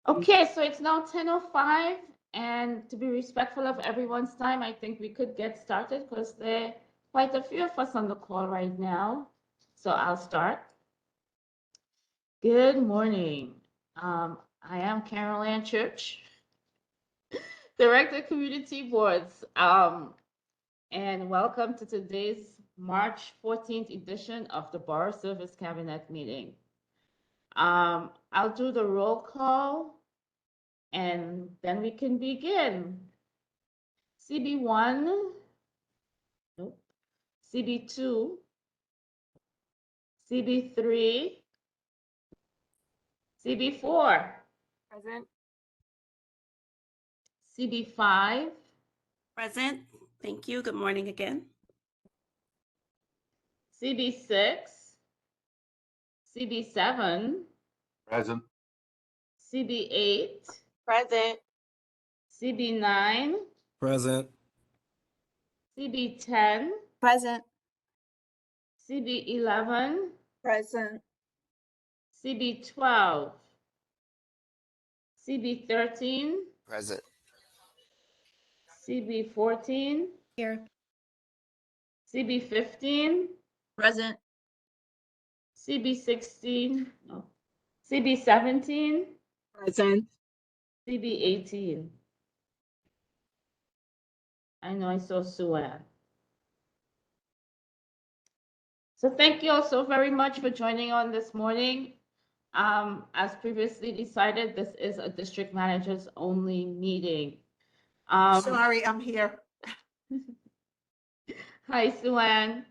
Okay, so it's now 10:05, and to be respectful of everyone's time, I think we could get started because there are quite a few of us on the call right now. So I'll start. Good morning. I am Carol Ann Church, Director of Community Boards, and welcome to today's March 14th edition of the Borough Service Cabinet meeting. I'll do the roll call and then we can begin. CB1, nope. CB2, CB3, CB4, Present. CB5, Present. Thank you. Good morning again. CB6, CB7, Present. CB8, Present. CB9, Present. CB10, Present. CB11, Present. CB12, CB13, Present. CB14, Here. CB15, Present. CB16, no, CB17, Present. CB18. I know I saw Sue Ann. So thank you all so very much for joining on this morning. As previously decided, this is a district managers only meeting. Sorry, I'm here. Hi, Sue Ann.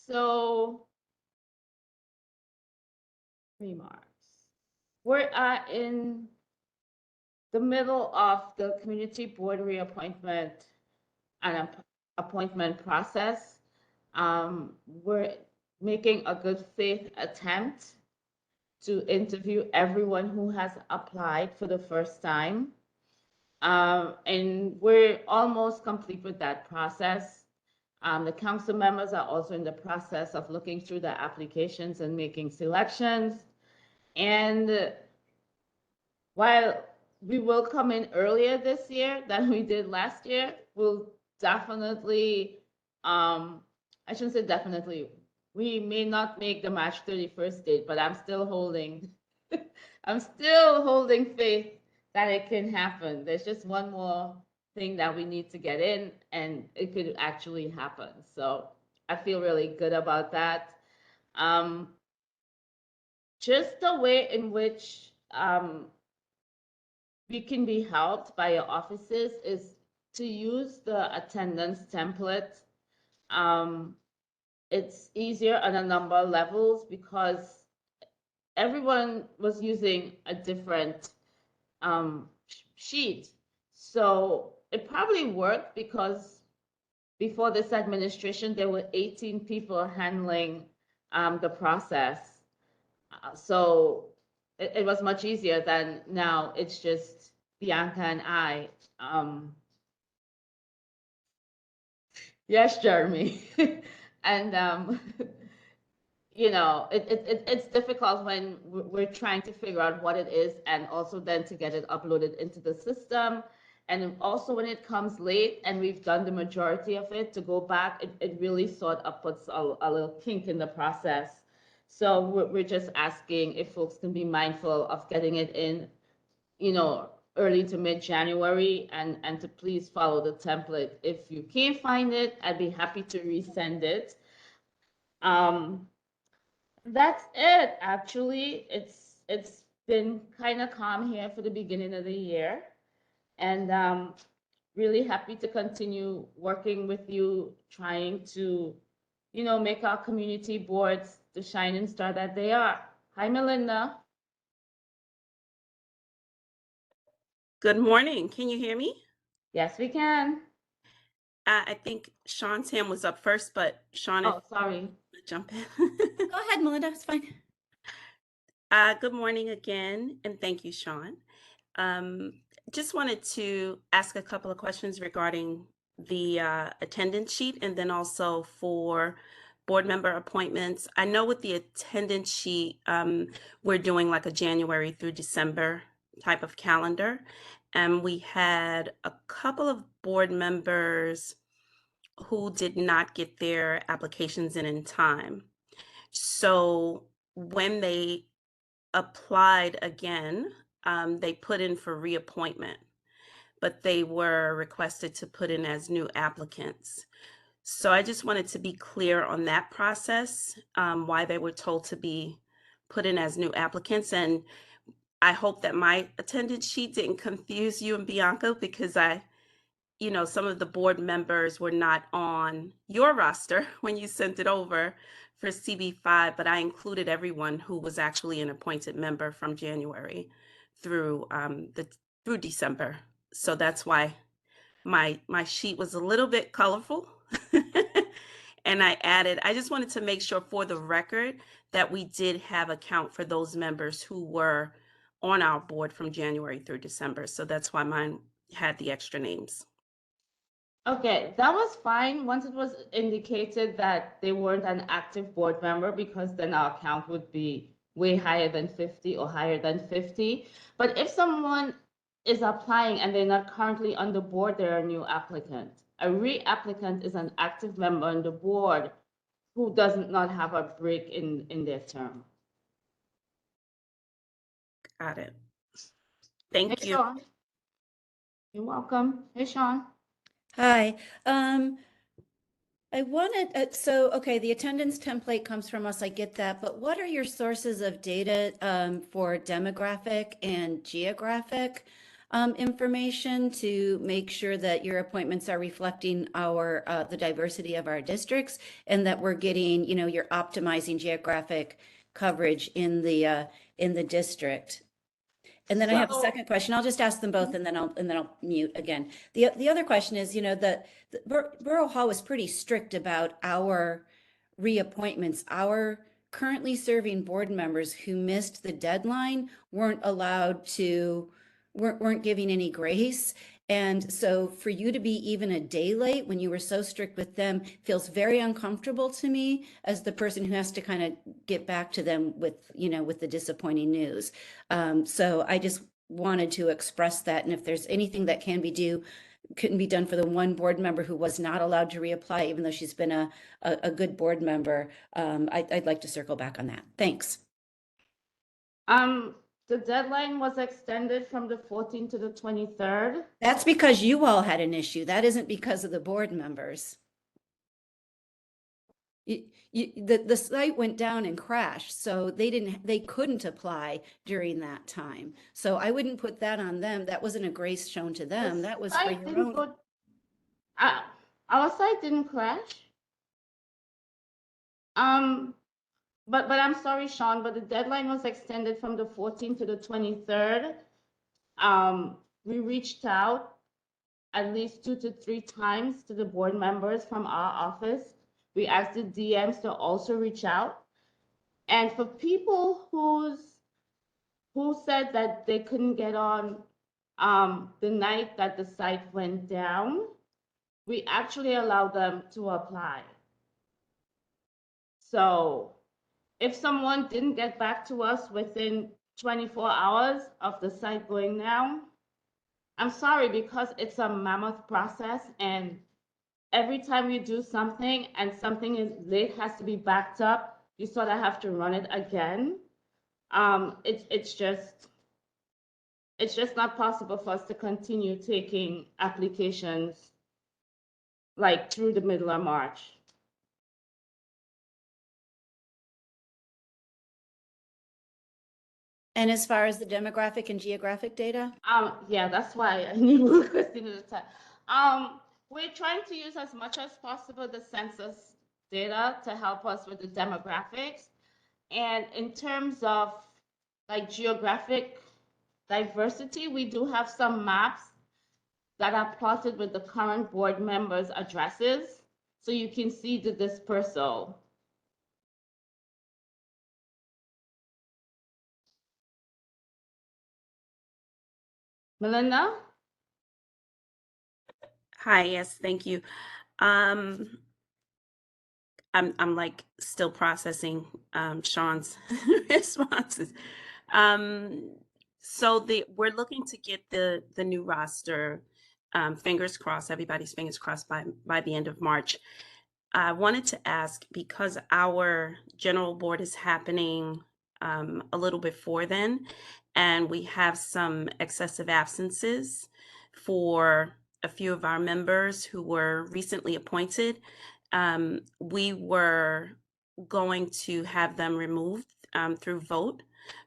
So remarks. We're in the middle of the community board reappointment and appointment process. We're making a good faith attempt to interview everyone who has applied for the first time. And we're almost complete with that process. The council members are also in the process of looking through the applications and making selections. And while we will come in earlier this year than we did last year, we'll definitely, I shouldn't say definitely, we may not make the March 31st date, but I'm still holding, I'm still holding faith that it can happen. There's just one more thing that we need to get in and it could actually happen. So I feel really good about that. Just the way in which we can be helped by your offices is to use the attendance template. It's easier on a number of levels because everyone was using a different sheet. So it probably worked because before this administration, there were 18 people handling the process. So it was much easier than now. It's just Bianca and I. Yes, Jeremy. And you know, it's difficult when we're trying to figure out what it is and also then to get it uploaded into the system. And also when it comes late and we've done the majority of it, to go back, it really sort of puts a little kink in the process. So we're just asking if folks can be mindful of getting it in, you know, early to mid-January and to please follow the template. If you can't find it, I'd be happy to resend it. That's it, actually. It's been kind of calm here for the beginning of the year. And really happy to continue working with you, trying to, you know, make our community boards the shining star that they are. Hi, Melinda. Good morning. Can you hear me? Yes, we can. I think Sean's hand was up first, but Sean, Oh, sorry. jump in. Go ahead, Melinda. It's fine. Good morning again, and thank you, Sean. Just wanted to ask a couple of questions regarding the attendance sheet, and then also for board member appointments. I know with the attendance sheet, we're doing like a January through December type of calendar. And we had a couple of board members who did not get their applications in time. So when they applied again, they put in for reappointment, but they were requested to put in as new applicants. So I just wanted to be clear on that process, why they were told to be put in as new applicants. And I hope that my attendance sheet didn't confuse you and Bianca, because some of the board members were not on your roster when you sent it over for CB5, but I included everyone who was actually an appointed member from January through through December. So that's why my sheet was a little bit colorful. And I just wanted to make sure for the record that we did have a count for those members who were on our board from January through December. So that's why mine had the extra names. Okay, that was fine once it was indicated that they weren't an active board member, because then our count would be way higher than 50 or higher than 50. But if someone is applying and they're not currently on the board, they're a new applicant. A re-applicant is an active member on the board who does not have a break in their term. Got it. Thank Hey, you. Sean. You're welcome. Hey, Sean. Hi. I wanted, okay, the attendance template comes from us, I get that, but what are your sources of data for demographic and geographic information to make sure that your appointments are reflecting the diversity of our districts, and that we're getting, you're optimizing geographic coverage in the district? And then I have a second question. I'll just ask them both, and then I'll mute again. The other question is, the Borough Hall was pretty strict about our reappointments. Our currently serving board members who missed the deadline weren't giving any grace. And so for you to be even a day late when you were so strict with them feels very uncomfortable to me as the person who has to kind of get back to them with the disappointing news. So I just wanted to express that. And if there's anything that couldn't be done for the one board member who was not allowed to reapply, even though she's been a good board member, I'd like to circle back on that. Thanks. The deadline was extended from the 14th to the 23rd. That's because you all had an issue. That isn't because of the board members. The site went down and crashed, so they couldn't apply during that time. So I wouldn't put that on them. That wasn't a grace shown to them. That was for your own. Our site didn't crash. But I'm sorry, Sean, but the deadline was extended from the 14th to the 23rd. We reached out at least 2 to 3 times to the board members from our office. We asked the DMs to also reach out. And for people who said that they couldn't get on the night that the site went down, we actually allowed them to apply. So if someone didn't get back to us within 24 hours of the site going down, I'm sorry, because it's a mammoth process, and every time you do something and something is late, has to be backed up, you sort of have to run it again. It's just not possible for us to continue taking applications like through the middle of March. And as far as the demographic and geographic data? Yeah, that's why I knew we were question at the time. We're trying to use as much as possible the census data to help us with the demographics. And in terms of like geographic diversity, we do have some maps that are plotted with the current board members' addresses, so you can see the dispersal. Melinda? Hi, yes, thank you. I I'm like still processing Sean's responses. So we're looking to get the new roster, fingers crossed, everybody's fingers crossed by the end of March. I wanted to ask, because our general board is happening a little before then, and we have some excessive absences for a few of our members who were recently appointed. We were going to have them removed through vote,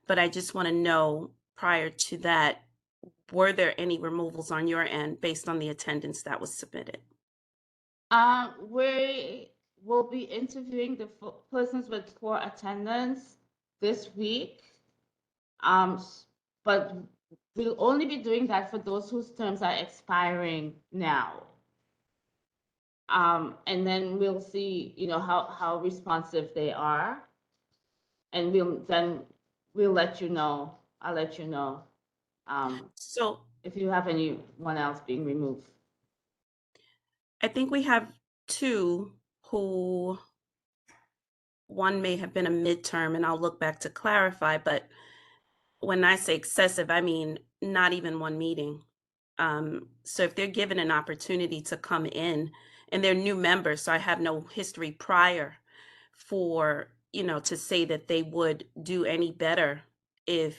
but I just want to know prior to that, were there any removals on your end based on the attendance that was submitted? We will be interviewing the persons with poor attendance this week. But we'll only be doing that for those whose terms are expiring now. And then we'll see, how responsive they are. And we'll let you know. I'll let you know. So if you have anyone else being removed. I think we have two who, one may have been a midterm, and I'll look back to clarify, but when I say excessive, I mean not even one meeting. So if they're given an opportunity to come in, and they're new members, so I have no history prior for, to say that they would do any better if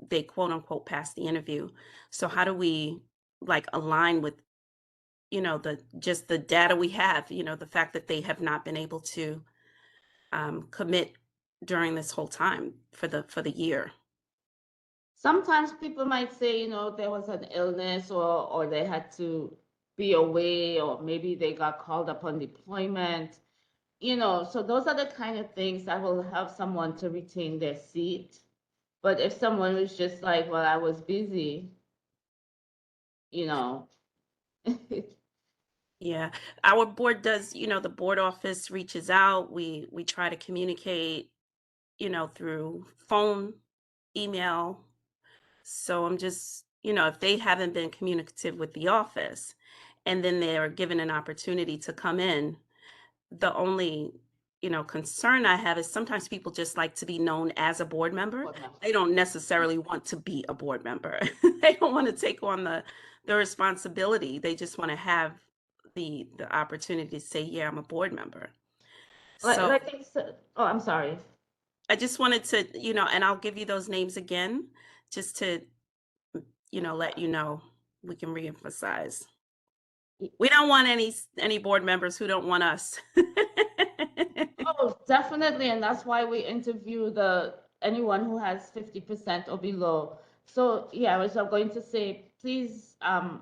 they quote unquote pass the interview. So how do we like align with, the data we have, the fact that they have not been able to commit during this whole time for the year? Sometimes people might say, there was an illness or they had to be away, or maybe they got called up on deployment, so those are the kind of things that will help someone to retain their seat. But if someone was just like, well, I was busy, Yeah, our board does, the board office reaches out. We try to communicate, through phone, email. So I'm just, if they haven't been communicative with the office and then they're given an opportunity to come in, the only, concern I have is sometimes people just like to be known as a board member. board member. They don't necessarily want to be a board member. They don't want to take on the responsibility. They just want to have the opportunity to say, yeah, I'm a board member. So Oh, I'm sorry. I just wanted to, and I'll give you those names again, just to, let you know, we can reemphasize. We don't want any board members who don't want us. Oh, definitely, and that's why we interview anyone who has 50% or below. So yeah, I was going to say, please,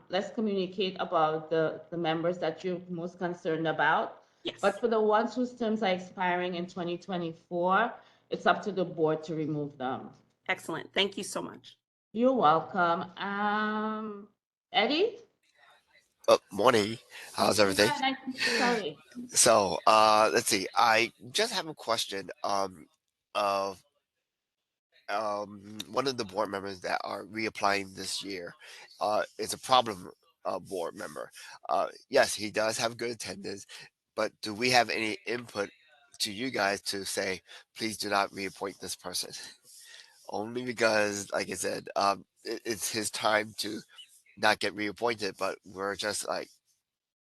let's communicate about the members that you're most concerned about. Yes. But for the ones whose terms are expiring in 2024, it's up to the board to remove them. Excellent. Thank you so much. You're welcome. Eddie? Morning. How's everything? Sorry. So, let's see. I just have a question. Of one of the board members that are reapplying this year, is a problem board member. Yes, he does have good attendance, but do we have any input to you guys to say, please do not reappoint this person? Only because, like I said, it's his time to not get reappointed, but we're just like,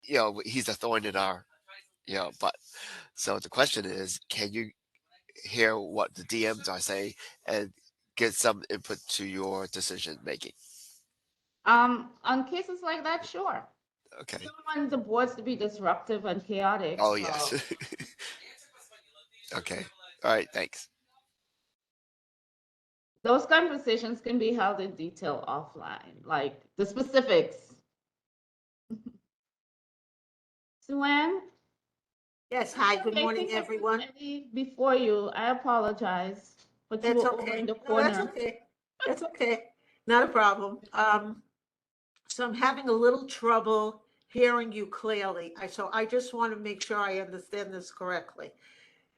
he's a thorn in our, butt. So the question is, can you hear what the DMs are saying and get some input to your decision making? On cases like that, sure. Okay. We don't want the boards to be disruptive and chaotic. Oh, so yes. Okay. All right. Thanks. Those conversations can be held in detail offline, like the specifics. Sue-Ann? Yes, hi, good Okay, I morning, think I put everyone. Eddie before you. I apologize, but you That's were over okay. in the No, that's corner. okay. That's okay. Not a problem. So I'm having a little trouble hearing you clearly. So I just want to make sure I understand this correctly.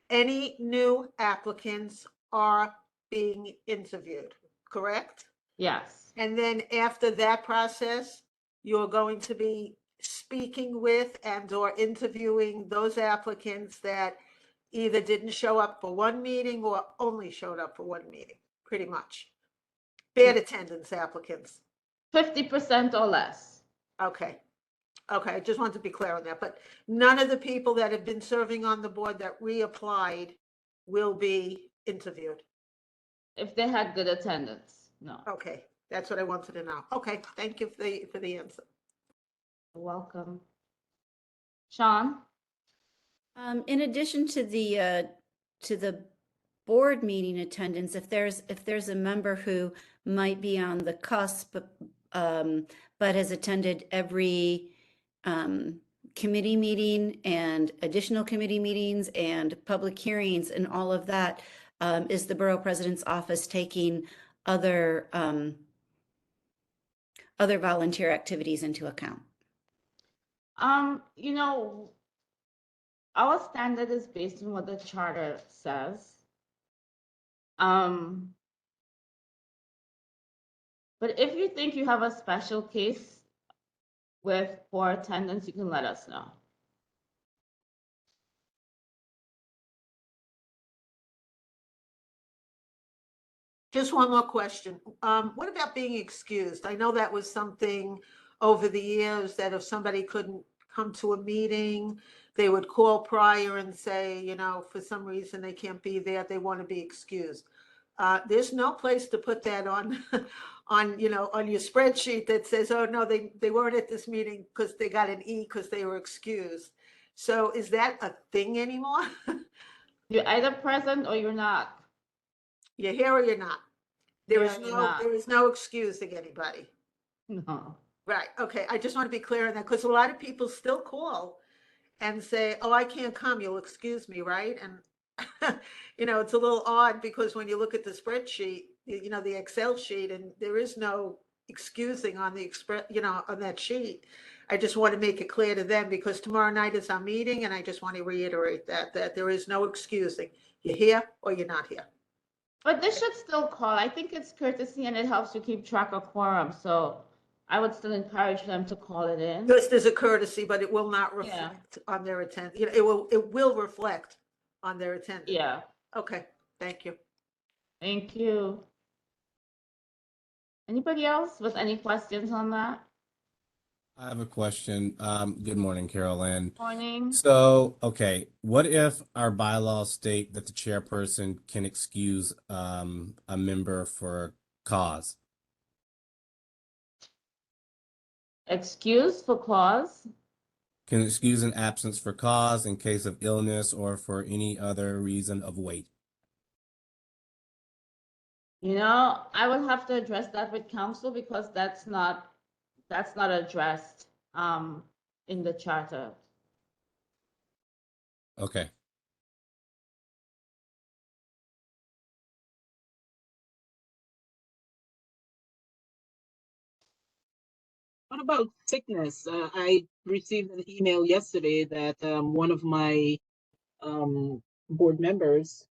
Any new applicants are being interviewed, correct? Yes. And then after that process, you're going to be speaking with and or interviewing those applicants that either didn't show up for one meeting or only showed up for one meeting, pretty much. Bad attendance applicants. 50% or less. Okay. Okay, I just wanted to be clear on that, but none of the people that have been serving on the board that reapplied will be interviewed. If they had good attendance, no. Okay, that's what I wanted to know. Okay, thank you for the answer. You're welcome. Sean? In addition to the board meeting attendance, if there's a member who might be on the cusp, but has attended every committee meeting and additional committee meetings and public hearings and all of that, is the Borough President's Office taking other volunteer activities into account? You know, our standard is based on what the charter says. But if you think you have a special case with poor attendance, you can let us know. Just one more question. What about being excused? I know that was something over the years that if somebody couldn't come to a meeting, they would call prior and say, you know, for some reason they can't be there, they want to be excused. There's no place to put that on, on your spreadsheet that says, oh, no, they weren't at this meeting because they got an E because they were excused. So is that a thing anymore? You're either present or you're not. You're here or you're not. There Yeah, you're not. is no excusing anybody. No. Right, okay, I just want to be clear on that, because a lot of people still call and say, oh, I can't come, you'll excuse me, right? And, it's a little odd, because when you look at the spreadsheet, the Excel sheet, and there is no excusing on the on that sheet. I just want to make it clear to them, because tomorrow night is our meeting, and I just want to reiterate that there is no excusing. You're here or you're not here. But they should still call. I think it's courtesy and it helps you keep track of quorum. So I would still encourage them to call it in. Just as a courtesy, but it will not reflect on their attendance. It will reflect on their attendance. Yeah. Okay, thank you. Thank you. Anybody else with any questions on that? I have a question. Good morning, Carol Ann. Morning. So, okay, what if our bylaws state that the chairperson can excuse a member for cause? Excuse for cause? Can excuse an absence for cause in case of illness or for any other reason of weight? I would have to address that with council, because that's not addressed in the charter. Okay. What about sickness? I received an email yesterday that one of my board members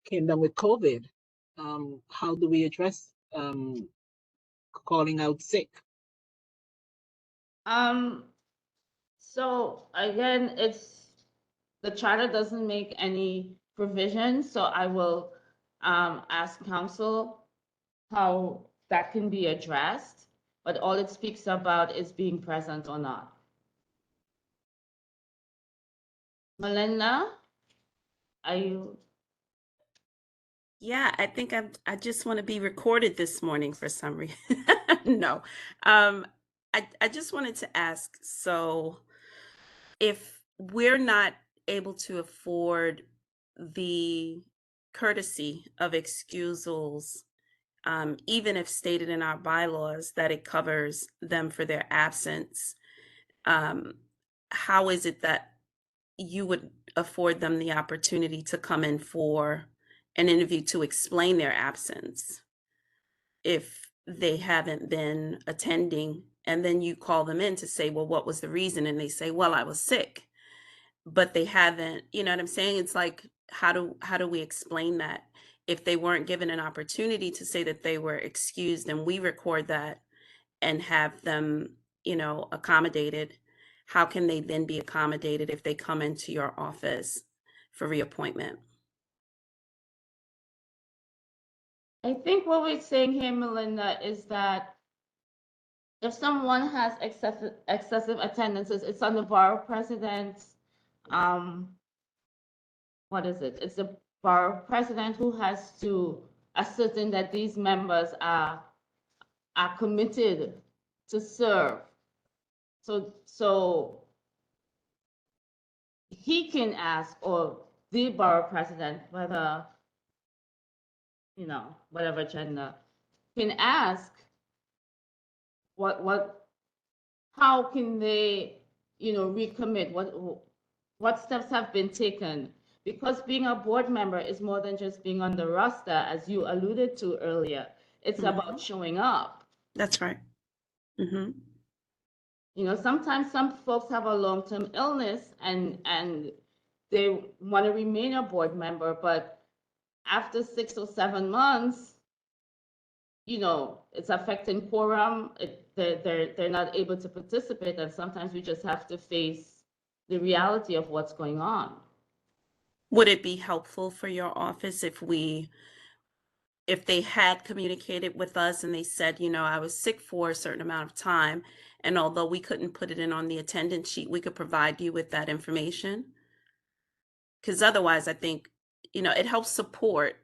came down with COVID. How do we address calling out sick? So again, the charter doesn't make any provisions, so I will ask council how that can be addressed, but all it speaks about is being present or not. Melinda, are you? Yeah, I think I just want to be recorded this morning for some reason. No. I just wanted to ask, so if we're not able to afford the courtesy of excusals, even if stated in our bylaws that it covers them for their absence, how is it that you would afford them the opportunity to come in for an interview to explain their absence if they haven't been attending, and then you call them in to say, well, what was the reason? And they say, well, I was sick, but they haven't, you know what I'm saying? It's like, how do we explain that if they weren't given an opportunity to say that they were excused, and we record that and have them accommodated, how can they then be accommodated if they come into your office for reappointment? I think what we're saying here, Melinda, is that if someone has excessive attendances, it's on the borough president. What is it? It's the borough president who has to ascertain that these members are committed to serve. So he can ask, or the borough president, whether, whatever gender, can ask how can they, recommit, what steps have been taken? Because being a board member is more than just being on the roster, as you alluded to earlier. It's about showing up. That's right. Mm-hmm. Sometimes some folks have a long-term illness and they want to remain a board member, but after 6 or 7 months, it's affecting quorum. They're not able to participate, and sometimes we just have to face the reality of what's going on. Would it be helpful for your office if they had communicated with us and they said, I was sick for a certain amount of time, and although we couldn't put it in on the attendance sheet, we could provide you with that information? Because otherwise, I think, it helps support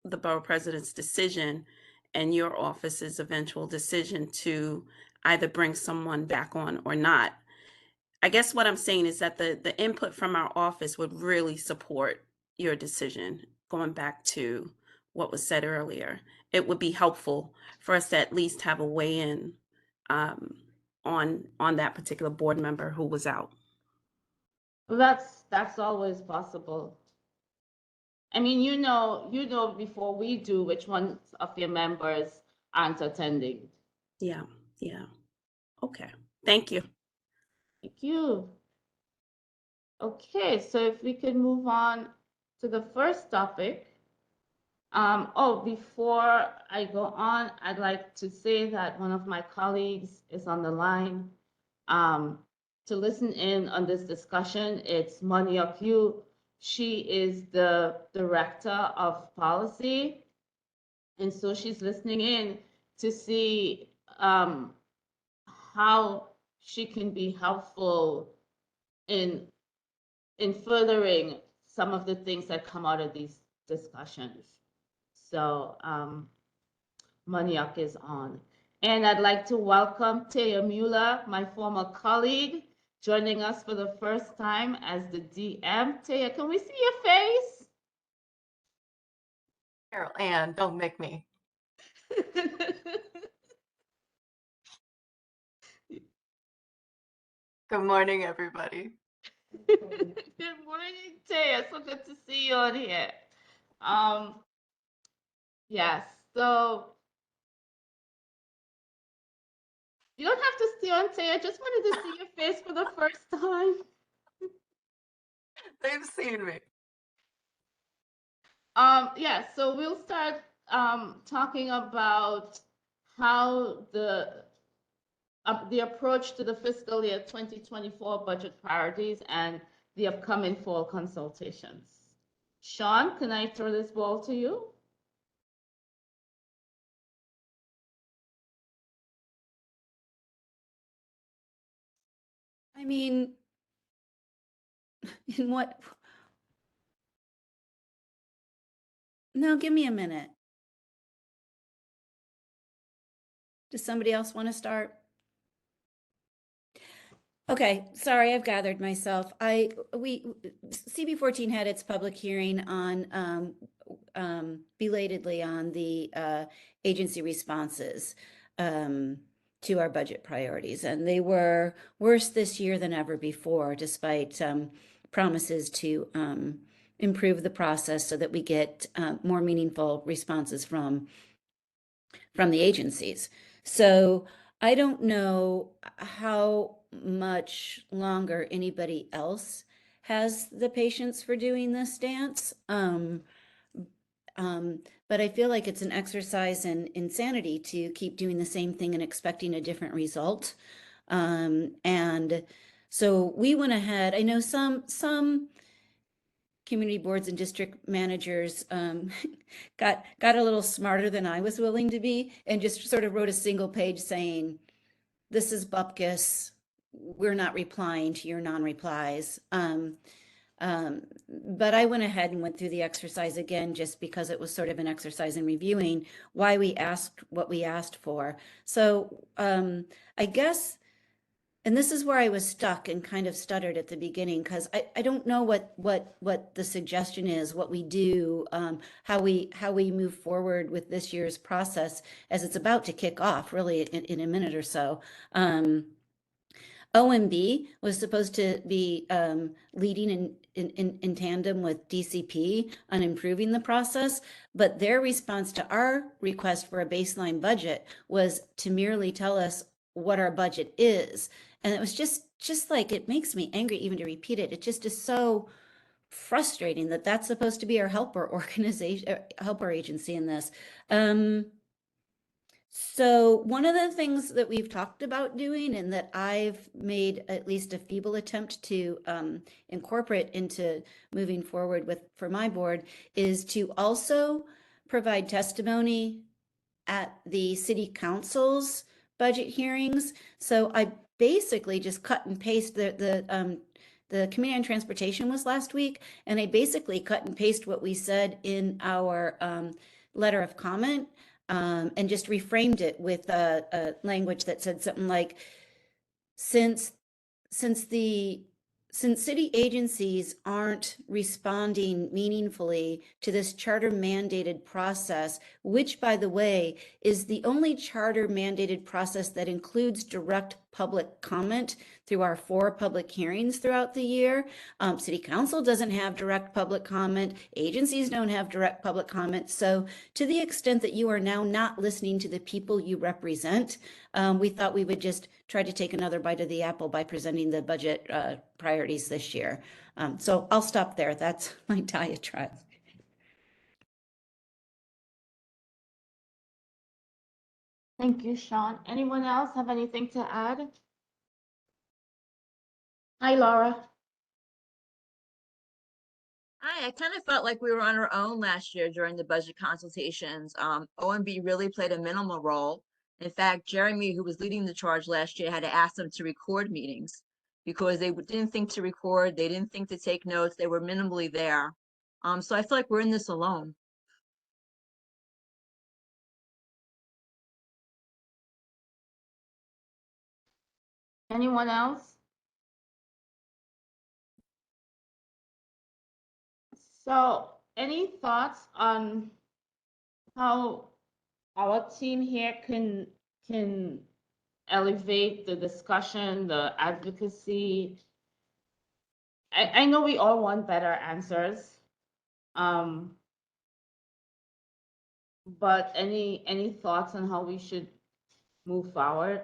the borough president's decision and your office's eventual decision to either bring someone back on or not. I guess what I'm saying is that the input from our office would really support your decision, going back to what was said earlier. It would be helpful for us to at least have a weigh-in on that particular board member who was out. Well, that's always possible. I mean, before we do which ones of your members aren't attending. Yeah. Okay. Thank you. Thank you. Okay, so if we could move on to the first topic. Before I go on, I'd like to say that one of my colleagues is on the line to listen in on this discussion. It's Monia Q. She is the director of policy, and so she's listening in to see how she can be helpful in furthering some of the things that come out of these discussions. So Maniak is on. And I'd like to welcome Taya Mueller, my former colleague, joining us for the first time as the DM. Taya, can we see your face? Carol Ann, don't make me. Good morning, everybody. Good morning, Taya. So good to see you on here. Yes, so you don't have to stay on, Taya. I just wanted to see your face for the first time. They've seen me. Yeah, so we'll start talking about how the approach to the fiscal year 2024 budget priorities and the upcoming fall consultations. Sean, can I throw this ball to you? I mean, in what? No, give me a minute. Does somebody else want to start? Okay, sorry, I've gathered myself. CB14 had its public hearing on belatedly on the agency responses to our budget priorities, and they were worse this year than ever before, despite promises to improve the process so that we get more meaningful responses from the agencies. So I don't know how much longer anybody else has the patience for doing this dance. But I feel like it's an exercise in insanity to keep doing the same thing and expecting a different result. And so we went ahead. I know some community boards and district managers got a little smarter than I was willing to be, and just sort of wrote a single page saying, "This is bupkis. We're not replying to your non-replies." But I went ahead and went through the exercise again, just because it was sort of an exercise in reviewing why we asked what we asked for. So I guess, and this is where I was stuck and kind of stuttered at the beginning, because I don't know what the suggestion is, what we do, how we move forward with this year's process as it's about to kick off really in a minute or so. OMB was supposed to be leading in tandem with DCP on improving the process, but their response to our request for a baseline budget was to merely tell us what our budget is. And it was just like, it makes me angry even to repeat it. It just is so frustrating that that's supposed to be our helper organization, helper agency in this. So one of the things that we've talked about doing, and that I've made at least a feeble attempt to incorporate into moving forward with for my board, is to also provide testimony at the city council's budget hearings. So I basically just cut and paste the Committee on Transportation was last week, and I basically cut and paste what we said in our letter of comment, and just reframed it with a language that said something like, since city agencies aren't responding meaningfully to this charter mandated process, which, by the way, is the only charter mandated process that includes direct public comment through our 4 public hearings throughout the year. City council doesn't have direct public comment. Agencies don't have direct public comment. So to the extent that you are now not listening to the people you represent, we thought we would just try to take another bite of the apple by presenting the budget priorities this year. So I'll stop there. That's my diatribe. Thank you, Sean. Anyone else have anything to add? Hi, Laura. Hi, I kind of felt like we were on our own last year during the budget consultations. OMB really played a minimal role. In fact, Jeremy, who was leading the charge last year, had to ask them to record meetings because they didn't think to record, they didn't think to take notes, they were minimally there. So I feel like we're in this alone. Anyone else? So, any thoughts on how our team here can elevate the discussion, the advocacy? I know we all want better answers. But any thoughts on how we should move forward?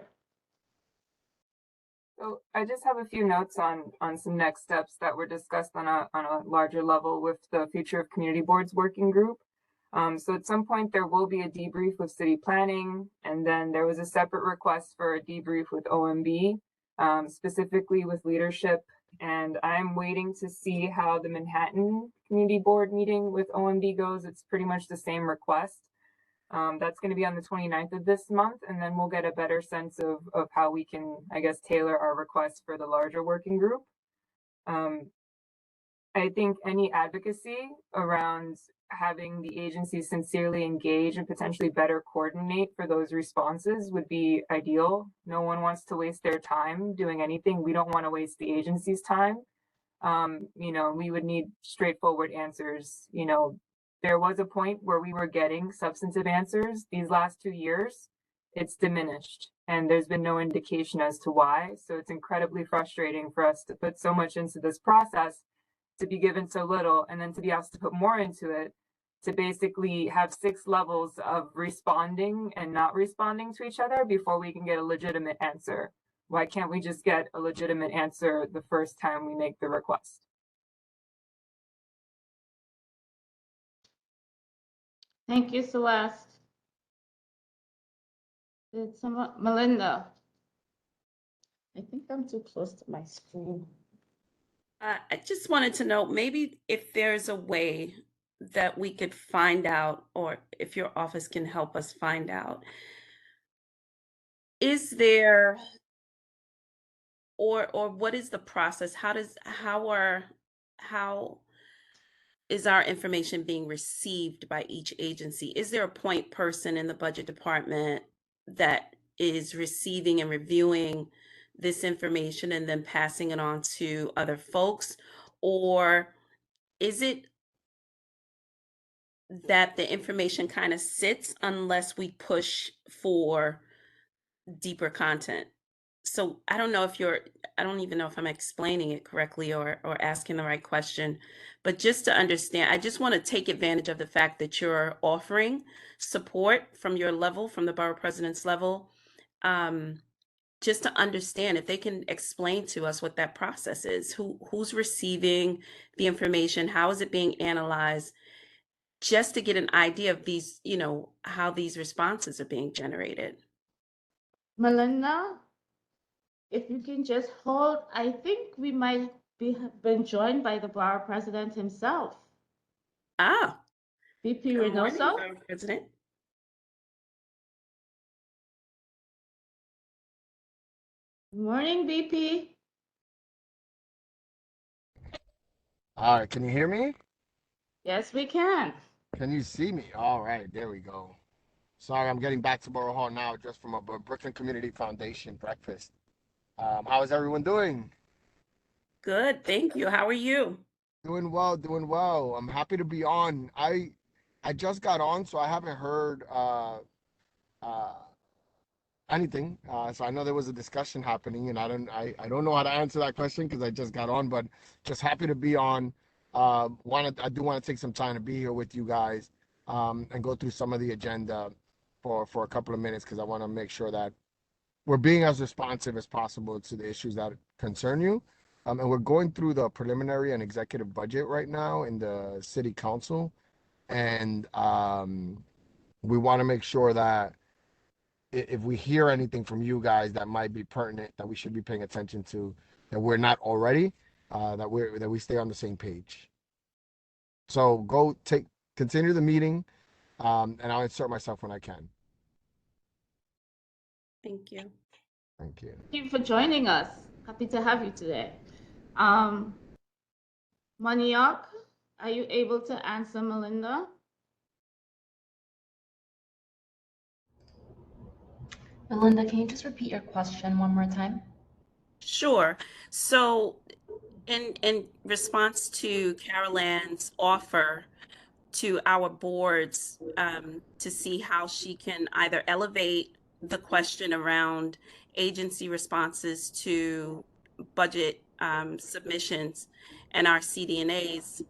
So I just have a few notes on some next steps that were discussed on a larger level with the Future of Community Boards working group. So at some point there will be a debrief with city planning, and then there was a separate request for a debrief with OMB, specifically with leadership. And I'm waiting to see how the Manhattan Community Board meeting with OMB goes. It's pretty much the same request. That's going to be on the 29th of this month, and then we'll get a better sense of how we can, I guess, tailor our request for the larger working group. I think any advocacy around having the agency sincerely engage and potentially better coordinate for those responses would be ideal. No one wants to waste their time doing anything. We don't want to waste the agency's time. We would need straightforward answers. There was a point where we were getting substantive answers. These last 2 years, it's diminished, and there's been no indication as to why. So it's incredibly frustrating for us to put so much into this process, to be given so little, and then to be asked to put more into it, to basically have 6 levels of responding and not responding to each other before we can get a legitimate answer. Why can't we just get a legitimate answer the first time we make the request? Thank you, Celeste. Did someone, Melinda? I think I'm too close to my screen. I just wanted to know maybe if there's a way that we could find out, or if your office can help us find out, is there, or what is the process? How is our information being received by each agency? Is there a point person in the budget department that is receiving and reviewing this information and then passing it on to other folks? Or is it that the information kind of sits unless we push for deeper content? So I don't know if I don't even know if I'm explaining it correctly or asking the right question, but just to understand, I just want to take advantage of the fact that you're offering support from your level, from the borough president's level, just to understand if they can explain to us what that process is, who's receiving the information, how is it being analyzed, just to get an idea of these, how these responses are being generated. Melinda, if you can just hold, I think we might been joined by the borough president himself. Ah, VP good morning, Reynoso. Borough President. Good morning, VP. All right, can you hear me? Yes, we can. Can you see me? All right, there we go. Sorry, I'm getting back to Borough Hall now, just from a Brooklyn Community Foundation breakfast. How is everyone doing? Good, thank you. How are you? Doing well, doing well. I'm happy to be on. I just got on, so I haven't heard uh anything. So I know there was a discussion happening, and I don't know how to answer that question because I just got on, but just happy to be on. I do want to take some time to be here with you guys, and go through some of the agenda for a couple of minutes because I want to make sure that we're being as responsive as possible to the issues that concern you. And we're going through the preliminary and executive budget right now in the city council, and we want to make sure that if we hear anything from you guys that might be pertinent, that we should be paying attention to, that we're not already, that we stay on the same page. So continue the meeting, and I'll insert myself when I can. Thank you. Thank you. Thank you for joining us. Happy to have you today. Maniok, are you able to answer Melinda? Melinda, can you just repeat your question one more time? Sure. So in response to Carol Ann's offer to our boards, to see how she can either elevate the question around agency responses to budget submissions and our CD&As,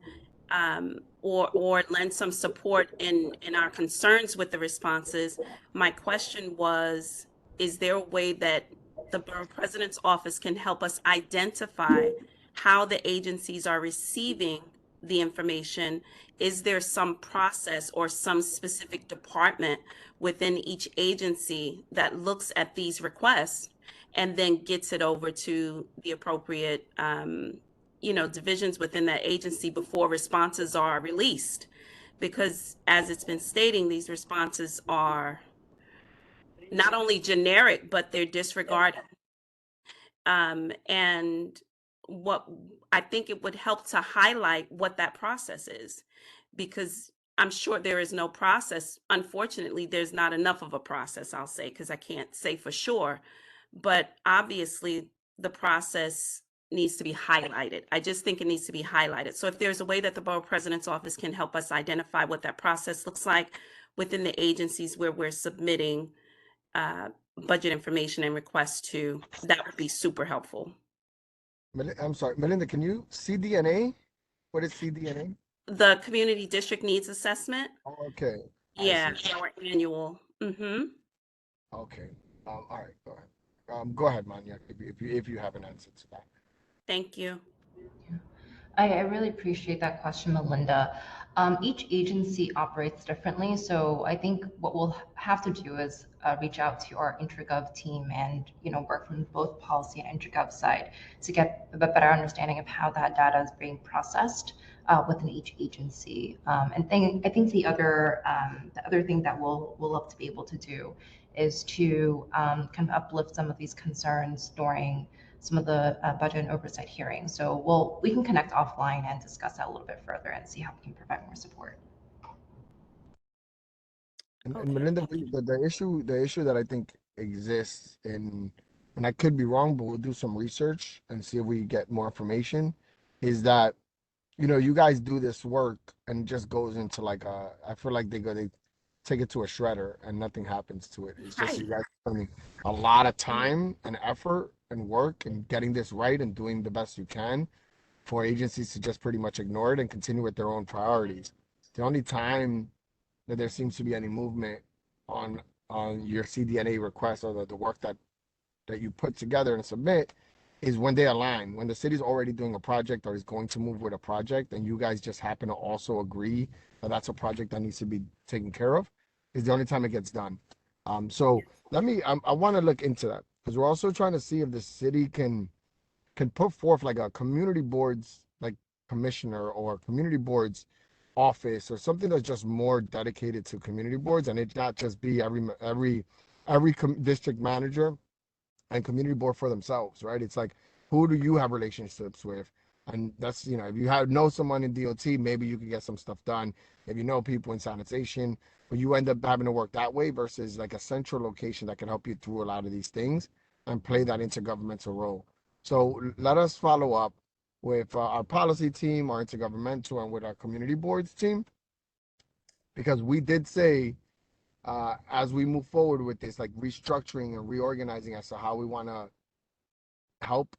or lend some support in our concerns with the responses. My question was, is there a way that the Borough President's Office can help us identify how the agencies are receiving the information? Is there some process or some specific department within each agency that looks at these requests and then gets it over to the appropriate divisions within that agency before responses are released? Because as it's been stating, these responses are not only generic, but they're disregarded. And what I think it would help to highlight what that process is, because I'm sure there is no process. Unfortunately, there's not enough of a process, I'll say, because I can't say for sure. But obviously, the process needs to be highlighted. I just think it needs to be highlighted. So if there's a way that the Borough President's Office can help us identify what that process looks like within the agencies where we're submitting budget information and requests to, that would be super helpful. I'm sorry, Melinda, can you CDNA? What is CDNA? The Community District Needs Assessment. Oh, okay. Yeah, our annual. Okay. All right, go ahead. Go ahead, Manya, if you have an answer to that. Thank you. I really appreciate that question, Melinda. Each agency operates differently, so I think what we'll have to do is reach out to our intergov team and work from both policy and intergov side to get a better understanding of how that data is being processed within each agency. I think the other thing that we'll look to be able to do is to kind of uplift some of these concerns during some of the budget and oversight hearings. So we can connect offline and discuss that a little bit further and see how we can provide more support. And Okay, Melinda, thank you. the issue that I think exists and I could be wrong, but we'll do some research and see if we get more information, is that you guys do this work and it just goes into like I feel like they take it to a shredder and nothing happens to it. It's just Right. you guys spending a lot of time and effort and work and getting this right and doing the best you can for agencies to just pretty much ignore it and continue with their own priorities. The only time that there seems to be any movement on your CDNA request or the work that you put together and submit is when they align. When the city's already doing a project or is going to move with a project, and you guys just happen to also agree that that's a project that needs to be taken care of, is the only time it gets done. So I want to look into that because we're also trying to see if the city can put forth like a community boards like commissioner or community boards office or something that's just more dedicated to community boards, and it not just be every district manager and community board for themselves, right? It's like, who do you have relationships with? And that's, if you know someone in DOT, maybe you can get some stuff done. If you know people in sanitation, but you end up having to work that way versus like a central location that can help you through a lot of these things and play that intergovernmental role. So let us follow up with our policy team, our intergovernmental, and with our community boards team, because we did say as we move forward with this, like restructuring and reorganizing as to how we want to help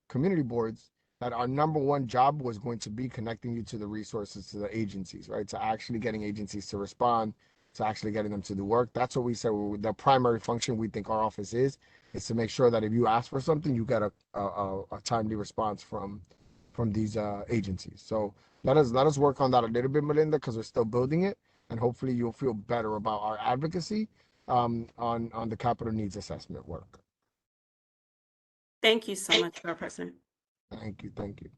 community boards, that our number one job was going to be connecting you to the resources, to the agencies, right? To actually getting agencies to respond, to actually getting them to do work. That's what we said. The primary function we think our office is to make sure that if you ask for something, you get a timely response from these agencies. So let us work on that a little bit, Melinda, because we're still building it, and hopefully you'll feel better about our advocacy on the capital needs assessment work. Thank you so much, Borough President. Thank you. Thank you.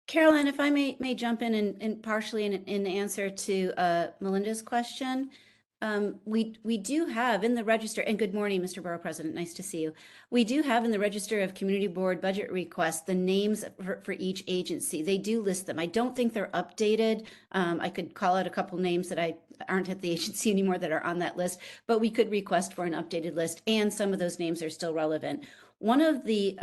Caroline, if I may jump in and partially in answer to Melinda's question. We do have in the register, and good morning, Mr. Borough President, nice to see you. We do have in the register of community board budget requests the names for each agency. They do list them. I don't think they're updated. I could call out a couple names that aren't at the agency anymore that are on that list, but we could request for an updated list, and some of those names are still relevant. One of the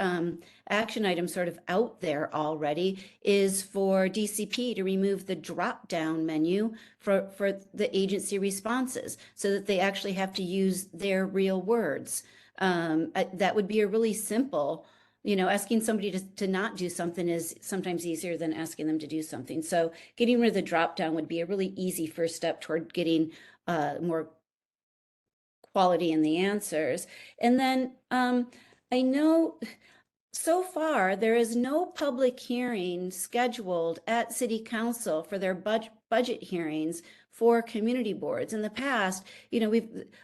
action items sort of out there already is for DCP to remove the drop-down menu for the agency responses so that they actually have to use their real words. That would be a really simple, asking somebody to not do something is sometimes easier than asking them to do something. So getting rid of the drop-down would be a really easy first step toward getting more quality in the answers. And then I know so far there is no public hearing scheduled at City Council for their budget hearings for community boards. In the past,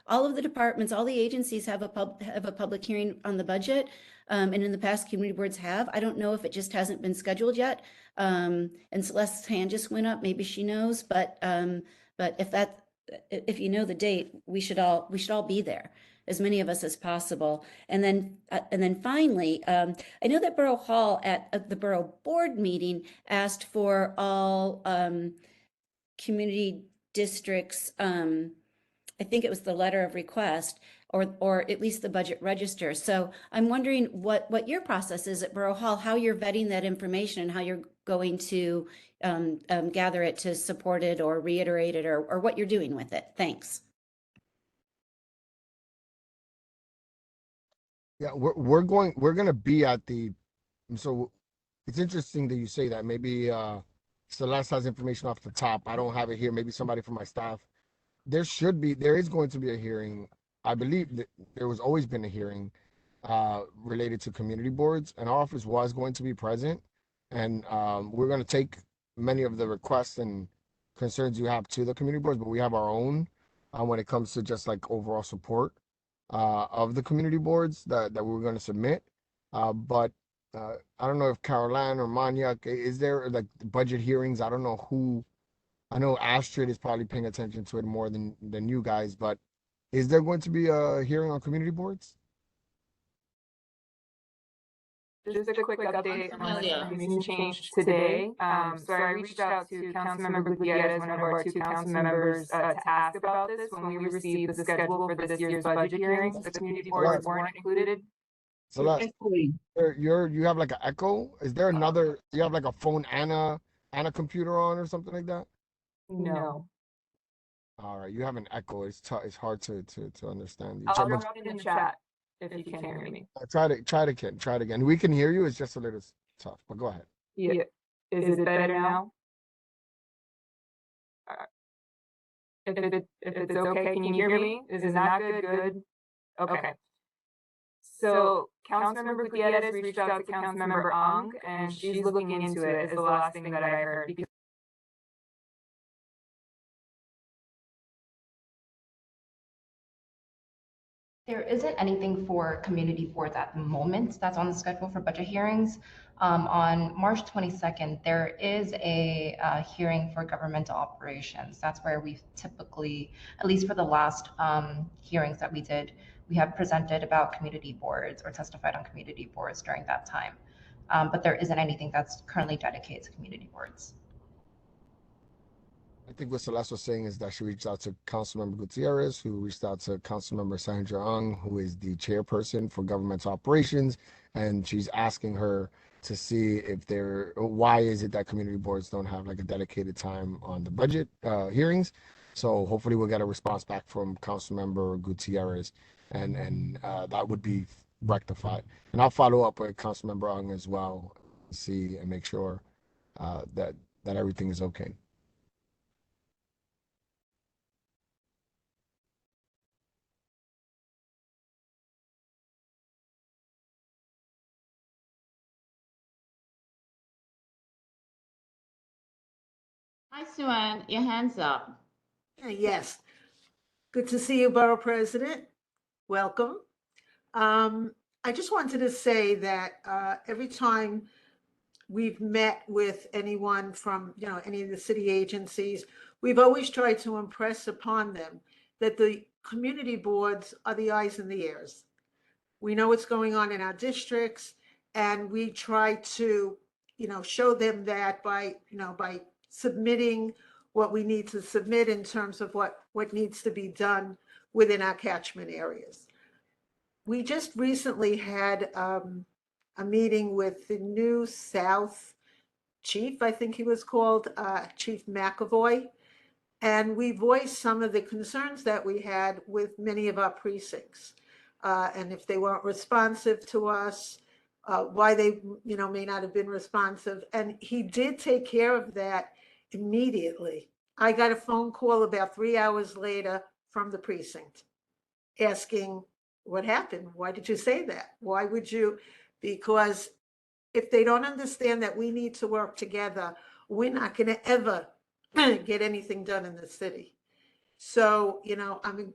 all of the departments, all the agencies have a public hearing on the budget, and in the past, community boards have. I don't know if it just hasn't been scheduled yet. And Celeste's hand just went up. Maybe she knows, but if you know the date, we should all be there, as many of us as possible. And then finally, I know that Borough Hall at the Borough Board meeting asked for all community districts, I think it was the letter of request, or at least the budget register. So I'm wondering what your process is at Borough Hall, how you're vetting that information and how you're going to gather it to support it or reiterate it, or what you're doing with it. Thanks. Yeah, we're gonna be at the, so it's interesting that you say that. Maybe Celeste has information off the top. I don't have it here. Maybe somebody from my staff there is going to be a hearing. I believe that there was always been a hearing related to community boards, and our office was going to be present. And we're going to take many of the requests and concerns you have to the community boards, but we have our own when it comes to just like overall support of the community boards that we're going to submit. But I don't know if Caroline or Manya, is there like budget hearings? I don't know who. I know Astrid is probably paying attention to it more than you guys, but is there going to be a hearing on community boards? Just a quick update on the Unfamiliar. information change today. So I reached out to Councilmember Gutierrez, one of our two council members, to ask about this when we received the schedule for this year's budget hearings. The community boards weren't included. Celeste, you have like an echo. Is there another? You have like a phone and a computer on or something like that? No. All right, you have an echo. It's hard to understand you. I'll drop it in the chat if you can't hear me. Try it again. We can hear you. It's just a little tough, but go ahead. Yeah. Is it better now? If it's okay, can you hear me? Is it not good? Good. Okay. So Councilmember Gutierrez reached out to Councilmember Ang, and she's looking into it. Is the last thing that I heard. Because There isn't anything for community boards at the moment that's on the schedule for budget hearings. On March 22nd, there is a hearing for governmental operations. That's where we've typically, at least for the last hearings that we did, we have presented about community boards or testified on community boards during that time. But there isn't anything that's currently dedicated to community boards. I think what Celeste was saying is that she reached out to Councilmember Gutierrez, who reached out to Councilmember Sandra Ung, who is the chairperson for governmental operations, and she's asking her to see if why is it that community boards don't have like a dedicated time on the budget hearings. So hopefully we'll get a response back from Councilmember Gutierrez, and that would be rectified. And I'll follow up with Councilmember Ung as well, see and make sure that everything is okay. Hi, Sue-Ann, your hand's up. Yes. Good to see you, Borough President. Welcome. I just wanted to say that every time we've met with anyone from, any of the city agencies, we've always tried to impress upon them that the community boards are the eyes and the ears. We know what's going on in our districts, and we try to, show them that by submitting what we need to submit in terms of what needs to be done within our catchment areas. We just recently had a meeting with the new South Chief, I think he was called, Chief McAvoy, and we voiced some of the concerns that we had with many of our precincts. And if they weren't responsive to us, why they, may not have been responsive. And he did take care of that immediately. I got a phone call about 3 hours later from the precinct asking, what happened? Why did you say that? Why would you? Because if they don't understand that we need to work together, we're not going to ever get anything done in the city. So, I'm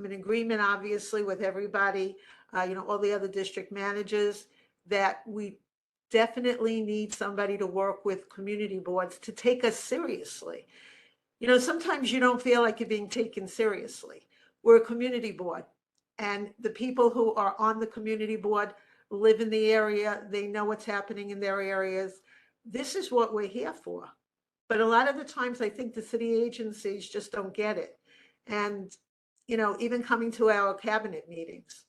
in agreement, obviously, with everybody, all the other district managers, that we definitely need somebody to work with community boards to take us seriously. Sometimes you don't feel like you're being taken seriously. We're a community board, and the people who are on the community board live in the area. They know what's happening in their areas. This is what we're here for. But a lot of the times I think the city agencies just don't get it. And, even coming to our cabinet meetings,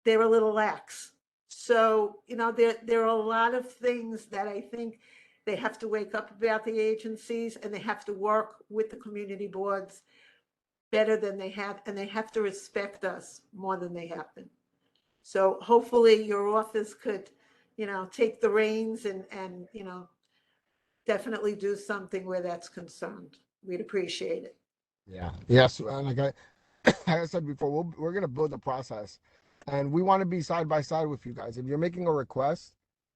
they're a little lax. So, there are a lot of things that I think they have to wake up about the agencies, and they have to work with the community boards better than they have, and they have to respect us more than they have been. So hopefully your office could, take the reins and definitely do something where that's concerned. We'd appreciate it. Yeah. Yes. And like like I said before, we're going to build a process and we want to be side by side with you guys. If you're making a request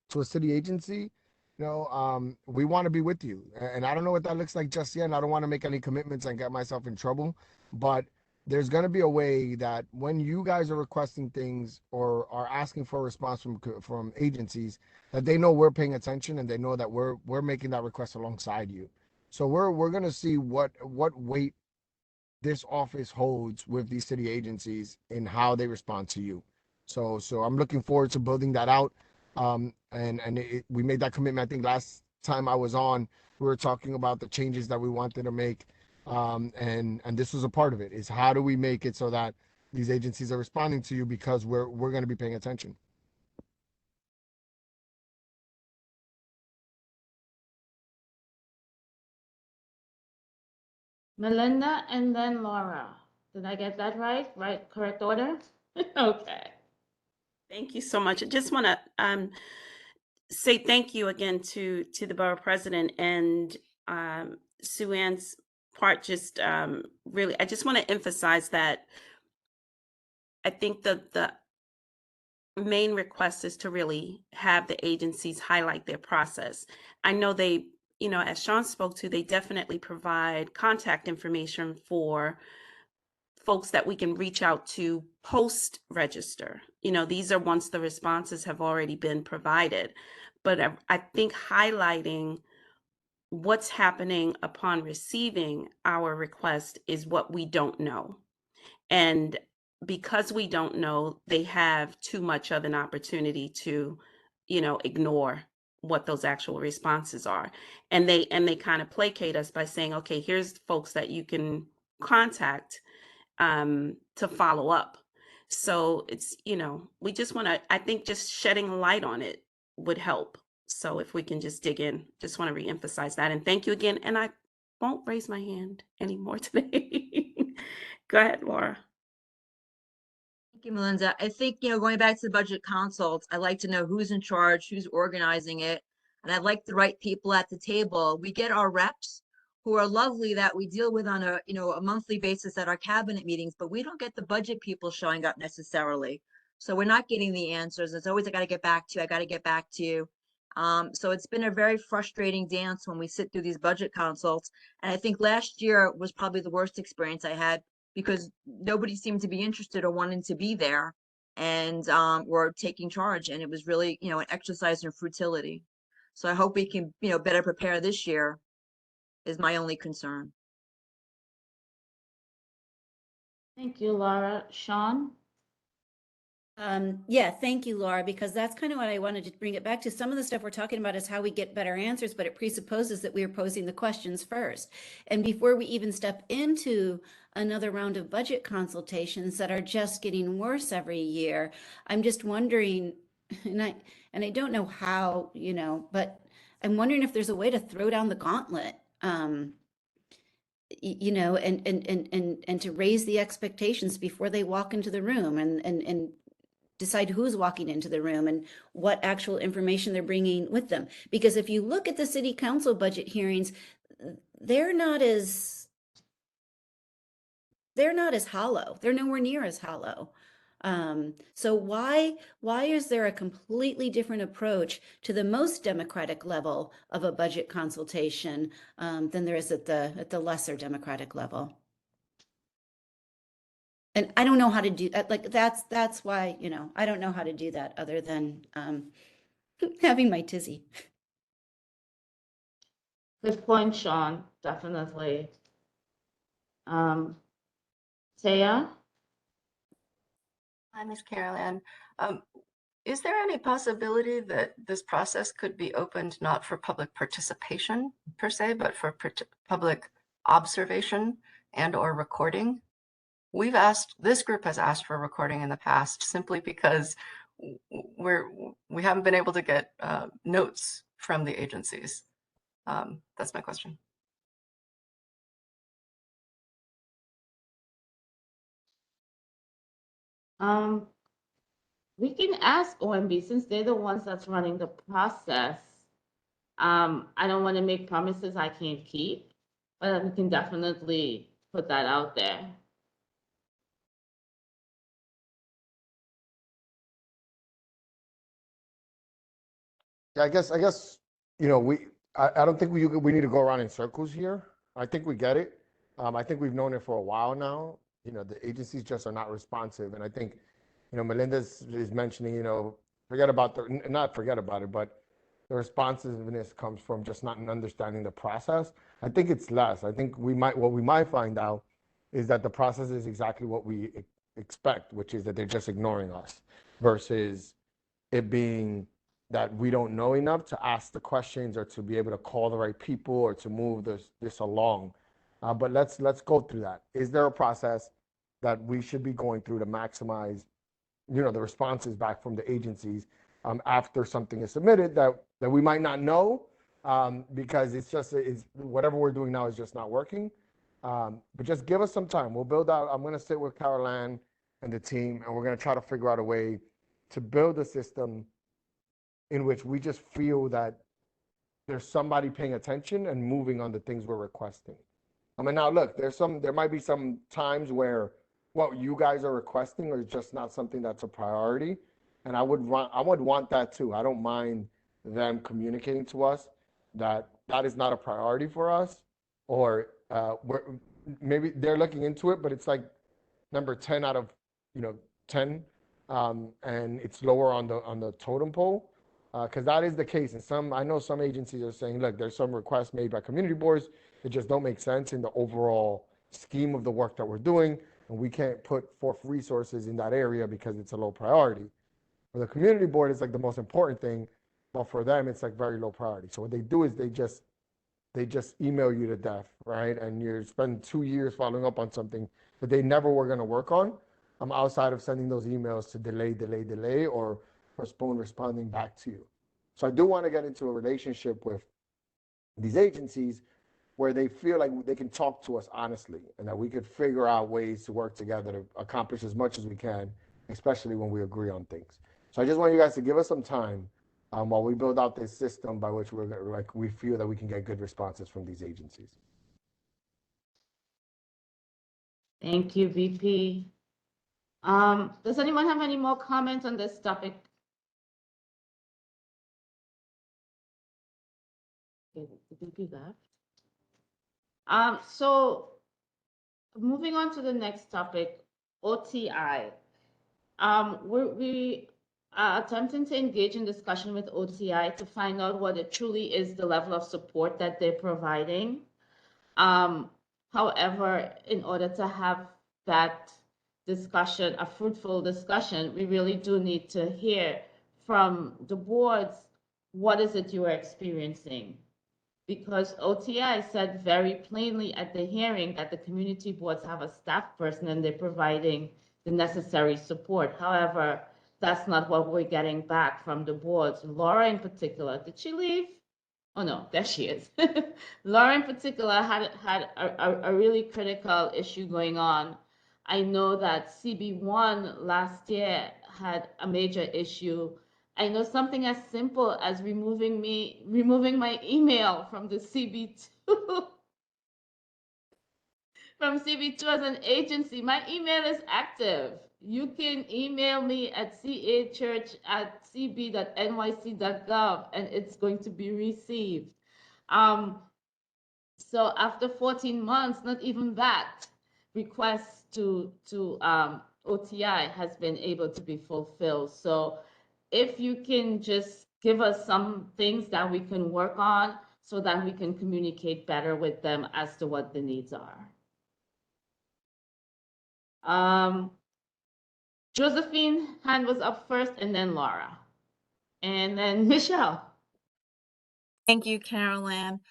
to a city agency, we want to be with you. And I don't know what that looks like just yet. And I don't want to make any commitments and get myself in trouble. But there's going to be a way that when you guys are requesting things or are asking for a response from agencies, that they know we're paying attention and they know that we're making that request alongside you. So we're going to see what weight this office holds with these city agencies and how they respond to you. So I'm looking forward to building that out. We made that commitment. I think last time I was on, we were talking about the changes that we wanted to make. And this was a part of it, is how do we make it so that these agencies are responding to you, because we're going to be paying attention. Melinda and then Laura. Did I get that right? Right, correct order? Okay. Thank you so much. I just want to say thank you again to the borough president and Sue Ann's part. Just really, I just want to emphasize that I think the main request is to really have the agencies highlight their process. I know they, as Sean spoke to, they definitely provide contact information for folks that we can reach out to post register. These are once the responses have already been provided. But I think highlighting what's happening upon receiving our request is what we don't know. And because we don't know, they have too much of an opportunity to, ignore what those actual responses are. And they kind of placate us by saying, okay, here's folks that you can contact to follow up. So it's, we just want to, I think just shedding light on it would help. So if we can just dig in, just want to reemphasize that. And thank you again. And I won't raise my hand anymore today. Go ahead, Laura. Thank you, Melinda. I think, going back to the budget consults, I'd like to know who's in charge, who's organizing it. And I'd like the right people at the table. We get our reps who are lovely that we deal with on a monthly basis at our cabinet meetings, but we don't get the budget people showing up necessarily. So we're not getting the answers. It's always, I got to get back to you. I got to get back to you. So it's been a very frustrating dance when we sit through these budget consults. And I think last year was probably the worst experience I had, because nobody seemed to be interested or wanting to be there and were taking charge. And it was really, an exercise in futility. So I hope we can, better prepare this year is my only concern. Thank you, Laura. Sean? Yeah, thank you, Laura, because that's kind of what I wanted to bring it back to. Some of the stuff we're talking about is how we get better answers, but it presupposes that we are posing the questions first. And before we even step into another round of budget consultations that are just getting worse every year, I'm just wondering, and I don't know how, but I'm wondering if there's a way to throw down the gauntlet. And to raise the expectations before they walk into the room and decide who's walking into the room and what actual information they're bringing with them. Because if you look at the city council budget hearings, they're not as hollow. They're nowhere near as hollow. So why is there a completely different approach to the most democratic level of a budget consultation than there is at the lesser democratic level? And I don't know how to do that. Like that's why, I don't know how to do that other than having my tizzy. Good point, Sean, definitely. Taya? Hi, Ms. Caroline. Is there any possibility that this process could be opened not for public participation per se, but for public observation and or recording? This group has asked for recording in the past simply because we haven't been able to get notes from the agencies. That's my question. We can ask OMB since they're the ones that's running the process. I don't want to make promises I can't keep, but we can definitely put that out there. Yeah, I guess, you know, I don't think we need to go around in circles here. I think we get it. I think we've known it for a while now. You know, the agencies just are not responsive. And I think, you know, Melinda is mentioning, you know, not forget about it, but the responsiveness comes from just not understanding the process. I think it's less. I think what we might find out is that the process is exactly what we expect, which is that they're just ignoring us versus it being that we don't know enough to ask the questions or to be able to call the right people or to move this along. But let's go through that. Is there a process that we should be going through to maximize, you know, the responses back from the agencies after something is submitted that we might not know because it's whatever we're doing now is just not working. But just give us some time. We'll build out. I'm going to sit with Carol Ann and the team, and we're going to try to figure out a way to build a system in which we just feel that there's somebody paying attention and moving on the things we're requesting. I mean, now look, there might be some times where what you guys are requesting is just not something that's a priority. And I would want that too. I don't mind them communicating to us that is not a priority for us, or maybe they're looking into it, but it's like number 10 out of, 10, and it's lower on the totem pole. Because that is the case. And I know some agencies are saying, look, there's some requests made by community boards that just don't make sense in the overall scheme of the work that we're doing. And we can't put forth resources in that area because it's a low priority. For the community board, it's like the most important thing. But for them, it's like very low priority. So what they do is they just email you to death, right? And you spend 2 years following up on something that they never were going to work on. Outside of sending those emails to delay, or postpone responding back to you. So I do want to get into a relationship with these agencies where they feel like they can talk to us honestly and that we could figure out ways to work together to accomplish as much as we can, especially when we agree on things. So I just want you guys to give us some time while we build out this system by which we feel that we can get good responses from these agencies. Thank you, VP. Does anyone have any more comments on this topic? Okay, the VP left. So moving on to the next topic, OTI. We are attempting to engage in discussion with OTI to find out what it truly is, the level of support that they're providing. However, in order to have that discussion, a fruitful discussion, we really do need to hear from the boards, what is it you are experiencing? Because OTI said very plainly at the hearing that the community boards have a staff person and they're providing the necessary support. However, that's not what we're getting back from the boards. Laura in particular, did she leave? Oh no, there she is. Laura in particular had a really critical issue going on. I know that CB1 last year had a major issue. I know something as simple as removing my email from the CB2 from CB2 as an agency. My email is active. You can email me at cachurch@cb.nyc.gov and it's going to be received. So after 14 months, not even that request to OTI has been able to be fulfilled. So if you can just give us some things that we can work on so that we can communicate better with them as to what the needs are. Josephine hand was up first and then Laura and then Michelle. Thank you, Carol Ann.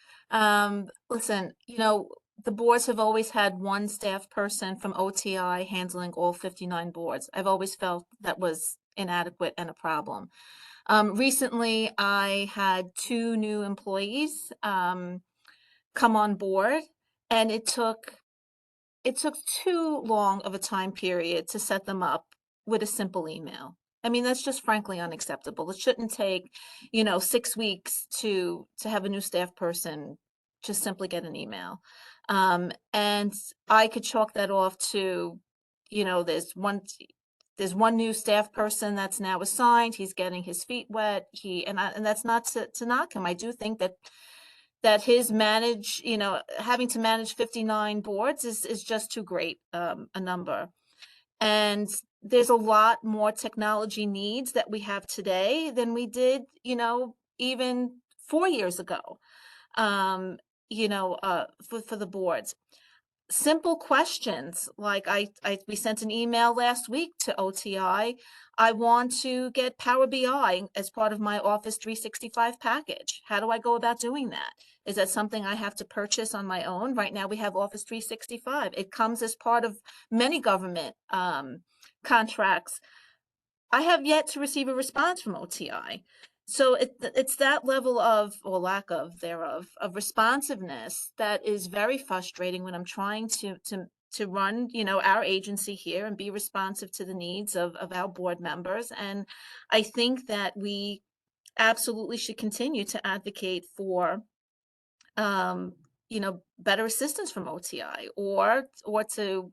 Listen, the boards have always had one staff person from OTI handling all 59 boards. I've always felt that was inadequate and a problem. Recently, I had 2 new employees come on board, and it took too long of a time period to set them up with a simple email. I mean, that's just frankly unacceptable. It shouldn't take, 6 weeks to have a new staff person just simply get an email. And I could chalk that off to, there's one new staff person that's now assigned. He's getting his feet wet. And that's not to knock him. I do think that having to manage 59 boards is just too great a number. And there's a lot more technology needs that we have today than we did, even 4 years ago, for the boards. Simple questions like we sent an email last week to OTI. I want to get Power BI as part of my Office 365 package. How do I go about doing that? Is that something I have to purchase on my own? Right now we have Office 365. It comes as part of many government contracts. I have yet to receive a response from OTI. So it's that level of, or lack of thereof, of responsiveness that is very frustrating when I'm trying to run, our agency here and be responsive to the needs of our board members. And I think that we absolutely should continue to advocate for, better assistance from OTI or to,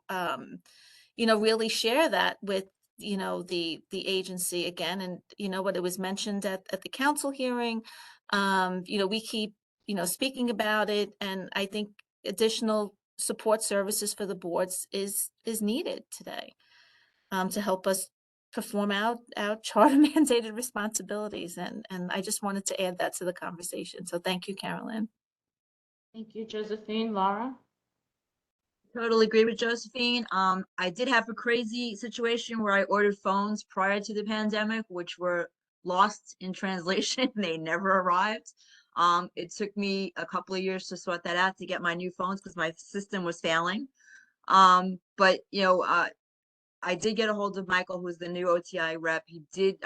really share that with the agency again. And what it was mentioned at the council hearing, we keep speaking about it, and I think additional support services for the boards is needed today to help us perform our charter mandated responsibilities, and I just wanted to add that to the conversation. So thank you, Carolyn. Thank you, Josephine. Laura? Totally agree with Josephine. I did have a crazy situation where I ordered phones prior to the pandemic, which were lost in translation. They never arrived. It took me a couple of years to sort that out to get my new phones because my system was failing. But I did get a hold of Michael, who's the new OTI rep. He did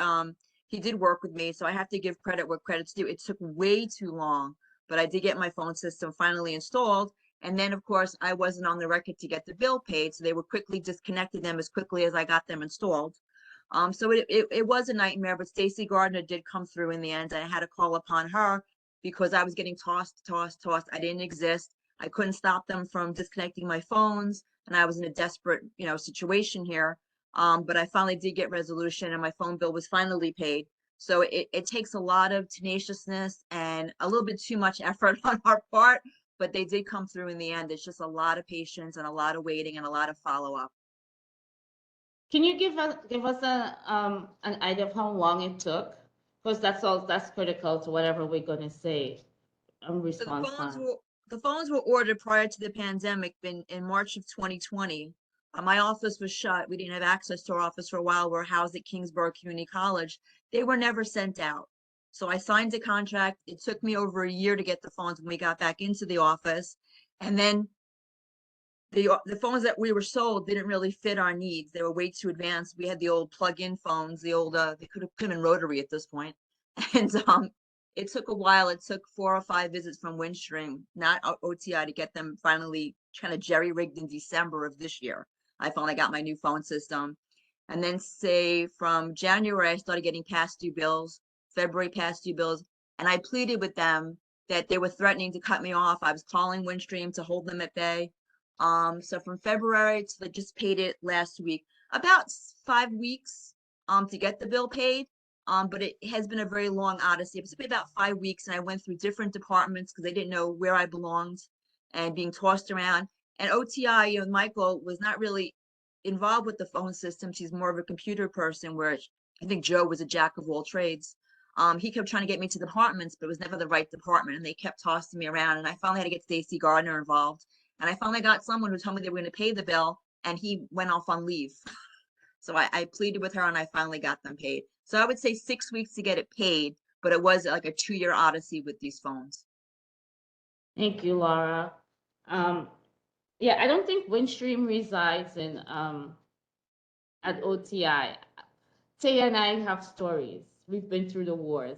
work with me, so I have to give credit where credit's due. It took way too long, but I did get my phone system finally installed. And then, of course, I wasn't on the record to get the bill paid, so they were quickly disconnected them as quickly as I got them installed. So it was a nightmare, but Stacy Gardner did come through in the end. I had to call upon her because I was getting tossed. I didn't exist. I couldn't stop them from disconnecting my phones, and I was in a desperate, situation here. But I finally did get resolution, and my phone bill was finally paid. So it takes a lot of tenaciousness and a little bit too much effort on our part, but they did come through in the end. It's just a lot of patience and a lot of waiting and a lot of follow-up. Can you give us an idea of how long it took? Because that's critical to whatever we're going to say. Response time. The phones were ordered prior to the pandemic in March of 2020. My office was shut. We didn't have access to our office for a while. We're housed at Kingsborough Community College. They were never sent out. So I signed a contract. It took me over a year to get the phones when we got back into the office. And then the phones that we were sold didn't really fit our needs. They were way too advanced. We had the old plug-in phones, the old, they could have been rotary at this point. And it took a while. It took 4 or 5 visits from Windstream, not OTI, to get them finally kind of jerry-rigged in December of this year. I finally got my new phone system. And then say from January, I started getting past due bills, February past due bills. And I pleaded with them that they were threatening to cut me off. I was calling Windstream to hold them at bay. So from February to they just paid it last week, about 5 weeks to get the bill paid. But it has been a very long odyssey. It's been about 5 weeks, and I went through different departments because they didn't know where I belonged and being tossed around. And OTI, Michael was not really involved with the phone system. She's more of a computer person, where I think Joe was a jack of all trades. He kept trying to get me to departments, but it was never the right department, and they kept tossing me around. And I finally had to get Stacy Gardner involved. And I finally got someone who told me they were going to pay the bill, and he went off on leave. So I pleaded with her, and I finally got them paid. So I would say 6 weeks to get it paid, but it was like a 2-year odyssey with these phones. Thank you, Laura. Yeah, I don't think Windstream resides in at OTI. Taya and I have stories. We've been through the wars.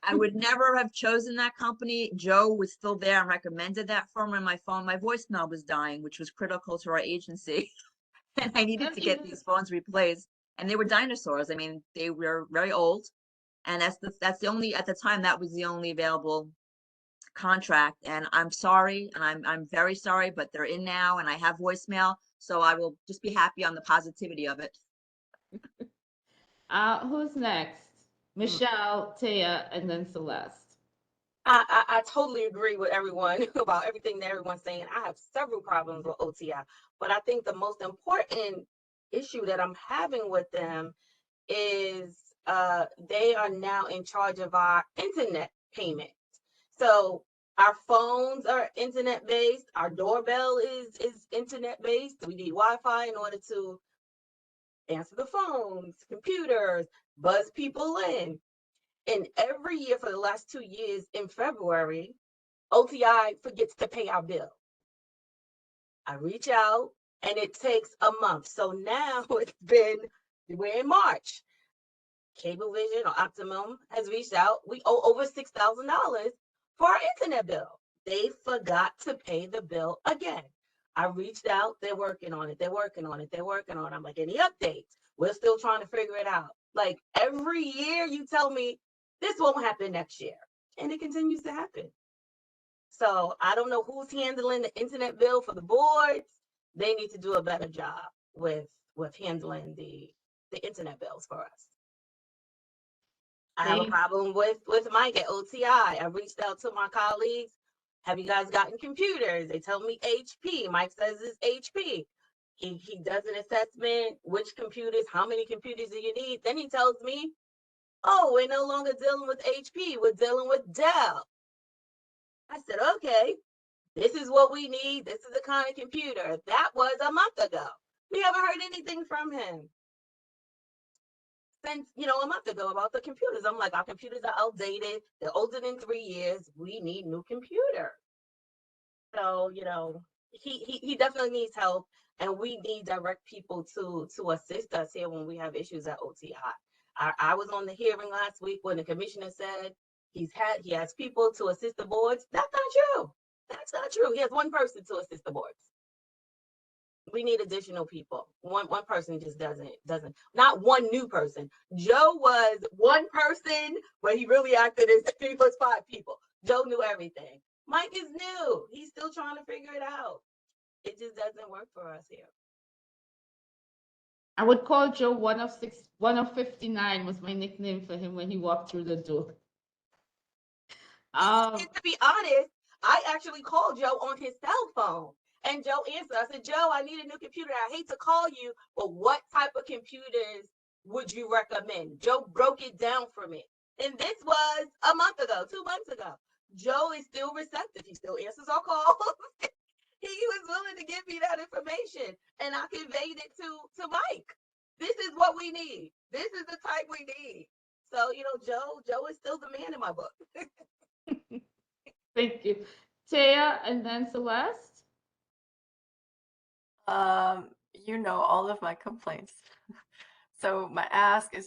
I would never have chosen that company. Joe was still there and recommended that firm on my phone. My voicemail was dying, which was critical to our agency. And I needed to get these phones replaced. And they were dinosaurs. I mean, they were very old. And that's the only, at the time, that was the only available contract, and I'm sorry, and I'm very sorry, but they're in now, and I have voicemail, so I will just be happy on the positivity of it. Who's next? Michelle, Taya, and then Celeste. I totally agree with everyone about everything that everyone's saying. I have several problems with OTI, but I think the most important issue that I'm having with them is they are now in charge of our internet payment. So our phones are internet based, our doorbell is internet based. We need Wi-Fi in order to answer the phones, computers, buzz people in. And every year for the last 2 years in February, OTI forgets to pay our bill. I reach out and it takes a month. So now we're in March. Cablevision or Optimum has reached out. We owe over $6,000 for our internet bill. They forgot to pay the bill again. I reached out. They're working on it. They're working on it. They're working on it. I'm like, any updates? We're still trying to figure it out. Like every year you tell me this won't happen next year. And it continues to happen. So I don't know who's handling the internet bill for the boards. They need to do a better job with handling the internet bills for us. I have a problem with Mike at OTI. I reached out to my colleagues. Have you guys gotten computers? They tell me HP. Mike says it's HP. He does an assessment, which computers, how many computers do you need? Then he tells me, oh, we're no longer dealing with HP. We're dealing with Dell. I said, okay, this is what we need. This is the kind of computer. That was a month ago. We haven't heard anything from him since, a month ago about the computers. I'm like, our computers are outdated. They're older than 3 years. We need new computers. So, he definitely needs help, and we need direct people to assist us here when we have issues at OTI. I was on the hearing last week when the commissioner said he has people to assist the boards. That's not true. That's not true. He has one person to assist the boards. We need additional people. One person just doesn't. Not one new person. Joe was one person, but he really acted as if he was 5 people. Joe knew everything. Mike is new. He's still trying to figure it out. It just doesn't work for us here. I would call Joe 1 of 59 was my nickname for him when he walked through the door. And to be honest, I actually called Joe on his cell phone. And Joe answered. I said, Joe, I need a new computer. I hate to call you, but what type of computers would you recommend? Joe broke it down for me. And this was a month ago, 2 months ago. Joe is still receptive. He still answers our calls. He was willing to give me that information, and I conveyed it to Mike. This is what we need. This is the type we need. So, Joe is still the man in my book. Thank you. Taya, and then Celeste. All of my complaints. So my ask is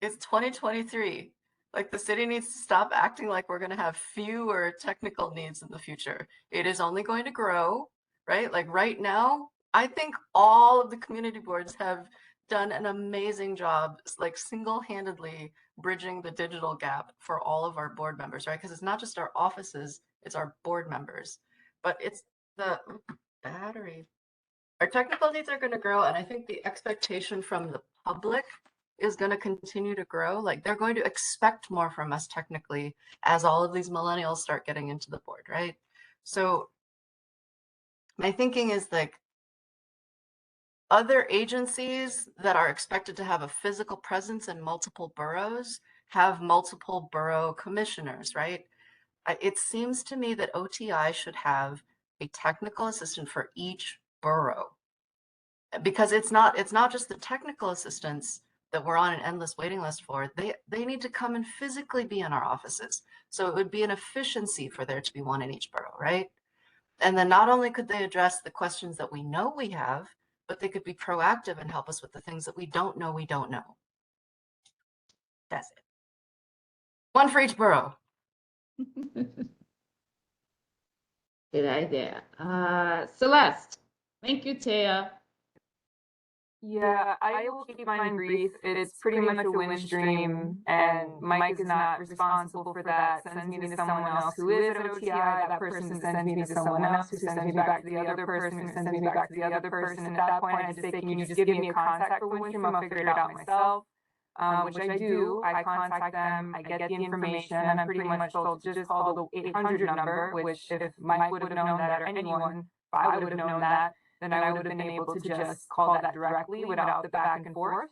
it's 2023. Like, the city needs to stop acting like we're going to have fewer technical needs in the future. It is only going to grow, right? Like right now, I think all of the community boards have done an amazing job, like single-handedly bridging the digital gap for all of our board members, right? Because it's not just our offices, it's our board members. But it's the battery. Our technical needs are going to grow, and I think the expectation from the public is going to continue to grow. Like, they're going to expect more from us technically as all of these millennials start getting into the board, right? So my thinking is, like, other agencies that are expected to have a physical presence in multiple boroughs have multiple borough commissioners, right? It seems to me that OTI should have a technical assistant for each borough, because it's not just the technical assistants that we're on an endless waiting list for. They need to come and physically be in our offices. So it would be an efficiency for there to be one in each borough, right? And then not only could they address the questions that we know we have, but they could be proactive and help us with the things that we don't know. That's it. One for each borough. Good idea. Celeste. Thank you, Taya. Yeah, I will keep mine brief. It's pretty much a win stream, and Mike is not responsible for that. Sends me to someone else who is at OTI. That person sends me to someone else who sends me back to the other person who sends me back to the other person. And at that point, I just say, can you just give me a contact for Winstream? I'll figure it out myself. Which I do. I contact them, I get the information, and I'm pretty much told to just call the 800 number, which if Mike would have known that, or anyone, if I would have known that, then I would have been able to just call that directly without the back and forth.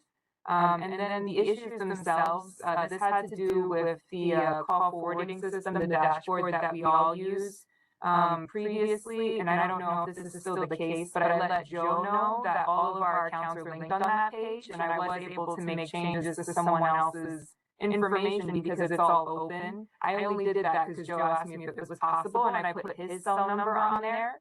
And then the issues themselves, this had to do with the call forwarding system, the dashboard that we all use previously. And I don't know if this is still the case, but I let Joe know that all of our accounts are linked on that page, and I was able to make changes to someone else's information because it's all open. I only did that because Joe asked me if it was possible, and I put his cell number on there.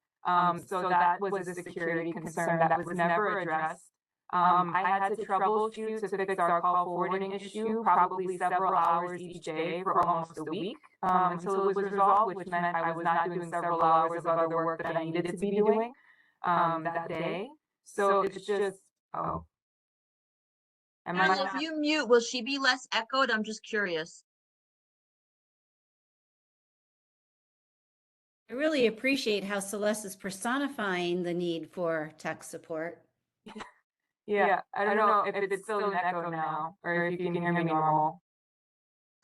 So that was a security concern that was never addressed. I had to troubleshoot to fix our call forwarding issue probably several hours each day for almost a week until it was resolved, which meant I was not doing several hours of other work that I needed to be doing that day. So it's just, oh. Carol, if you mute, will she be less echoed? I'm just curious. I really appreciate how Celeste is personifying the need for tech support. Yeah, I don't know if it's still an echo now, or if you can hear me normal.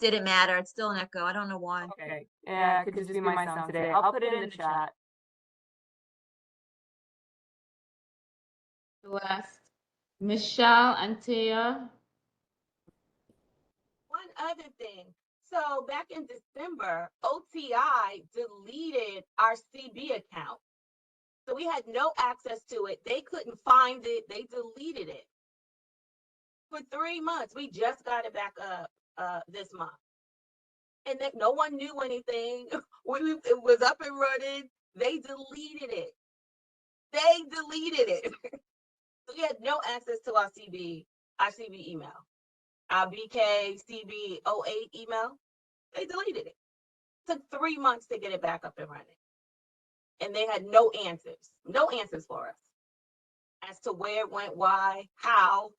Didn't matter. It's still an echo. I don't know why. Okay. Yeah, it could just be my sound today. I'll put it in the chat. Celeste, Michelle, and Tia. One other thing. So back in December, OTI deleted our CB account. So we had no access to it. They couldn't find it. They deleted it. For 3 months, we just got it back up this month. And then no one knew anything. It was up and running. They deleted it. So we had no access to our CB email. Our BK CB 08 email, they deleted it. Took 3 months to get it back up and running. And they had no answers for us as to where it went, why, how.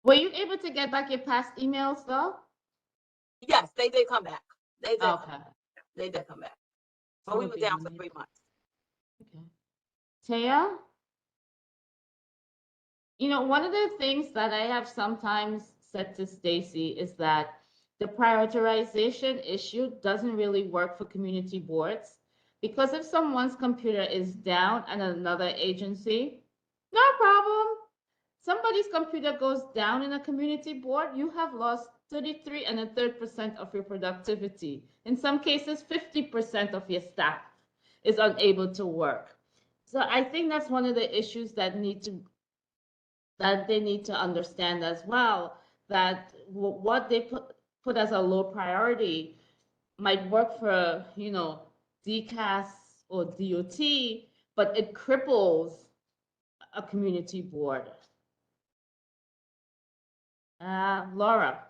Were you able to get back your past emails though? Yes, they did come back. They did. Okay. They did come back. But we were down for 3 months. Okay. Taya? You know, one of the things that I have sometimes said to Stacy is that the prioritization issue doesn't really work for community boards, because if someone's computer is down at another agency, no problem. Somebody's computer goes down in a community board, you have lost 33 1/3% of your productivity. In some cases, 50% of your staff is unable to work. So I think that's one of the issues that they need to understand as well, that what they put as a low priority might work for, you know, DCAS or DOT, but it cripples a community board. Laura.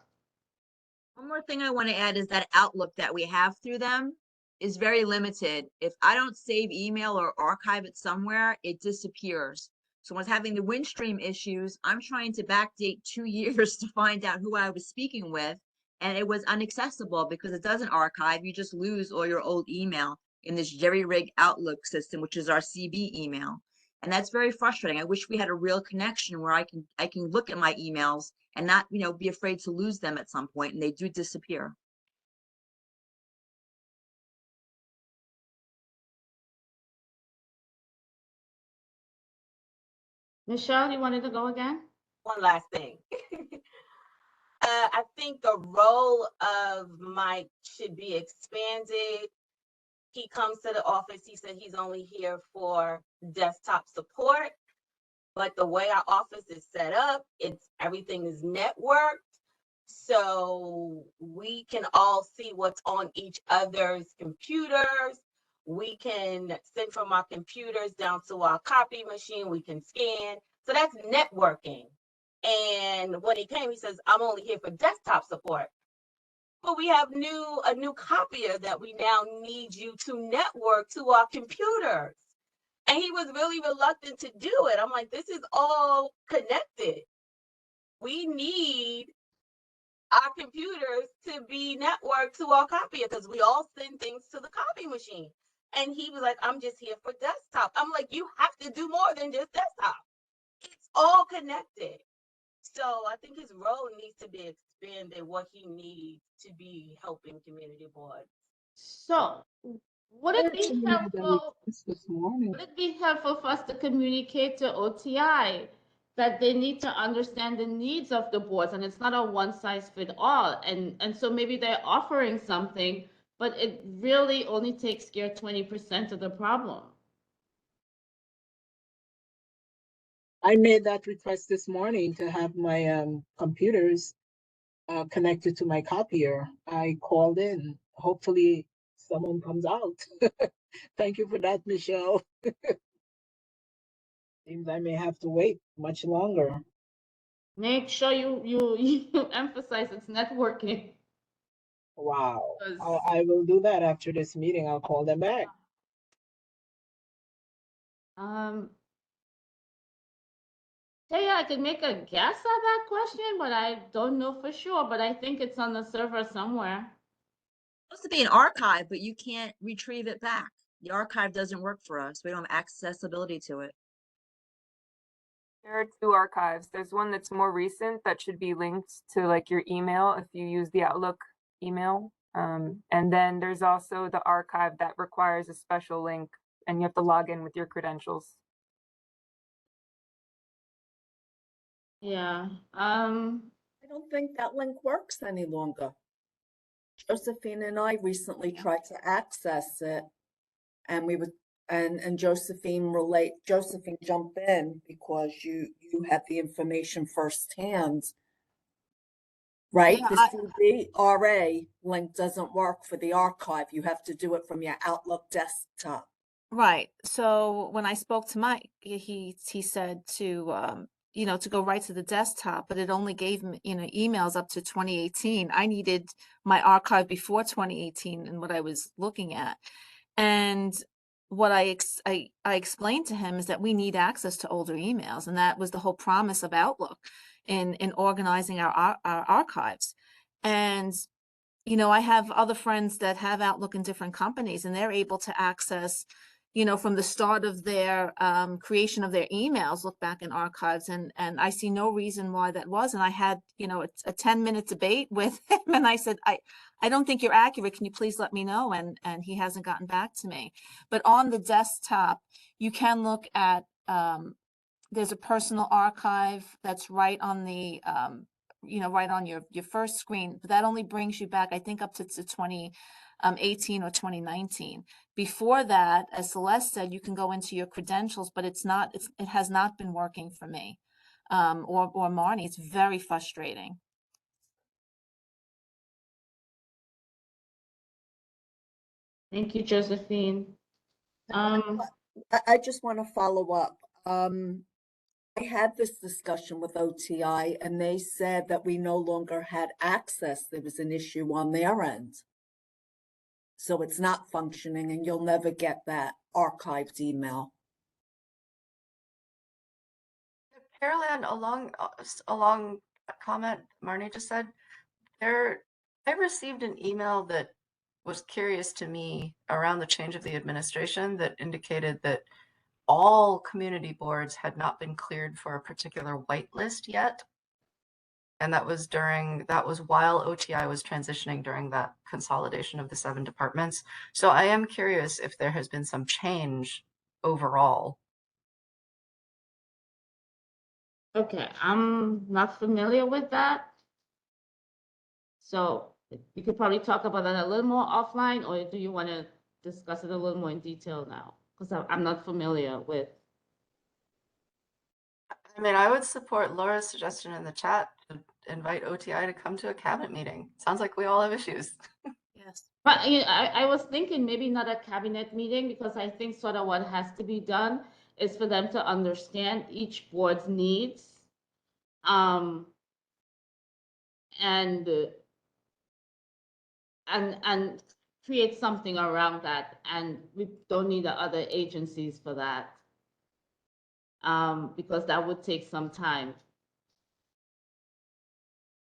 One more thing I want to add is that outlook that we have through them is very limited. If I don't save email or archive it somewhere, it disappears. So when I was having the Windstream issues, I'm trying to backdate 2 years to find out who I was speaking with, and it was inaccessible because it doesn't archive. You just lose all your old email in this jerry-rigged Outlook system, which is our CB email. And that's very frustrating. I wish we had a real connection where I can look at my emails and not, you know, be afraid to lose them at some point, and they do disappear. Michelle, you wanted to go again? One last thing. I think the role of Mike should be expanded. He comes to the office, he said he's only here for desktop support, but the way our office is set up, everything is networked. So we can all see what's on each other's computers. We can send from our computers down to our copy machine. We can scan. So that's networking. And when he came, he says, I'm only here for desktop support. But we have a new copier that we now need you to network to our computers. And he was really reluctant to do it. I'm like, this is all connected. We need our computers to be networked to our copier because we all send things to the copy machine. And he was like, I'm just here for desktop. I'm like, you have to do more than just desktop. It's all connected. So I think his role needs to be expanded, what he needs to be helping community boards. So would I it be actually made a helpful? request this morning. Would it be helpful for us to communicate to OTI that they need to understand the needs of the boards and it's not a one size fit all? And so maybe they're offering something, but it really only takes care of 20% of the problem. I made that request this morning to have my computers connected to my copier. I called in. Hopefully someone comes out. Thank you for that, Michelle. Seems I may have to wait much longer. Make sure you emphasize it's networking. Wow. 'Cause- I will do that after this meeting. I'll call them back. Yeah, I could make a guess at that question, but I don't know for sure, but I think it's on the server somewhere. It's supposed to be an archive, but you can't retrieve it back. The archive doesn't work for us. We don't have accessibility to it. There are two archives. There's one that's more recent that should be linked to like your email if you use the Outlook email. And then there's also the archive that requires a special link and you have to log in with your credentials. Yeah. I don't think that link works any longer. Josephine and I recently tried to access it and we would and Josephine jump in because you had the information firsthand. Right? Yeah, The CBRA link doesn't work for the archive. You have to do it from your Outlook desktop. Right. So when I spoke to Mike, he said to to go right to the desktop, but it only gave me, emails up to 2018. I needed my archive before 2018 and what I was looking at. And what I explained to him is that we need access to older emails, and that was the whole promise of Outlook in organizing our archives. And I have other friends that have Outlook in different companies, and they're able to access, from the start of their creation of their emails, look back in archives, and I see no reason why that was. And I had, a 10-minute debate with him, and I said, I don't think you're accurate. Can you please let me know? And he hasn't gotten back to me. But on the desktop, you can look at, there's a personal archive that's right on the, right on your first screen, but that only brings you back, I think, up to 2018 or 2019. Before that, as Celeste said, you can go into your credentials, but it has not been working for me, or Marnie. It's very frustrating. Thank you, Josephine. I just want to follow up. I had this discussion with OTI and they said that we no longer had access. There was an issue on their end. So it's not functioning and you'll never get that archived email. Carol Ann, along a comment Marnie just said, I received an email that was curious to me around the change of the administration that indicated that all community boards had not been cleared for a particular whitelist yet. And that was while OTI was transitioning during that consolidation of the 7 departments. So I am curious if there has been some change overall. Okay, I'm not familiar with that. So you could probably talk about that a little more offline, or do you want to discuss it a little more in detail now? Because I'm not familiar with. I mean, I would support Laura's suggestion in the chat to invite OTI to come to a cabinet meeting. Sounds like we all have issues. Yes. But I was thinking maybe not a cabinet meeting, because I think sort of what has to be done is for them to understand each board's needs. And create something around that, and we don't need the other agencies for that. because that would take some time.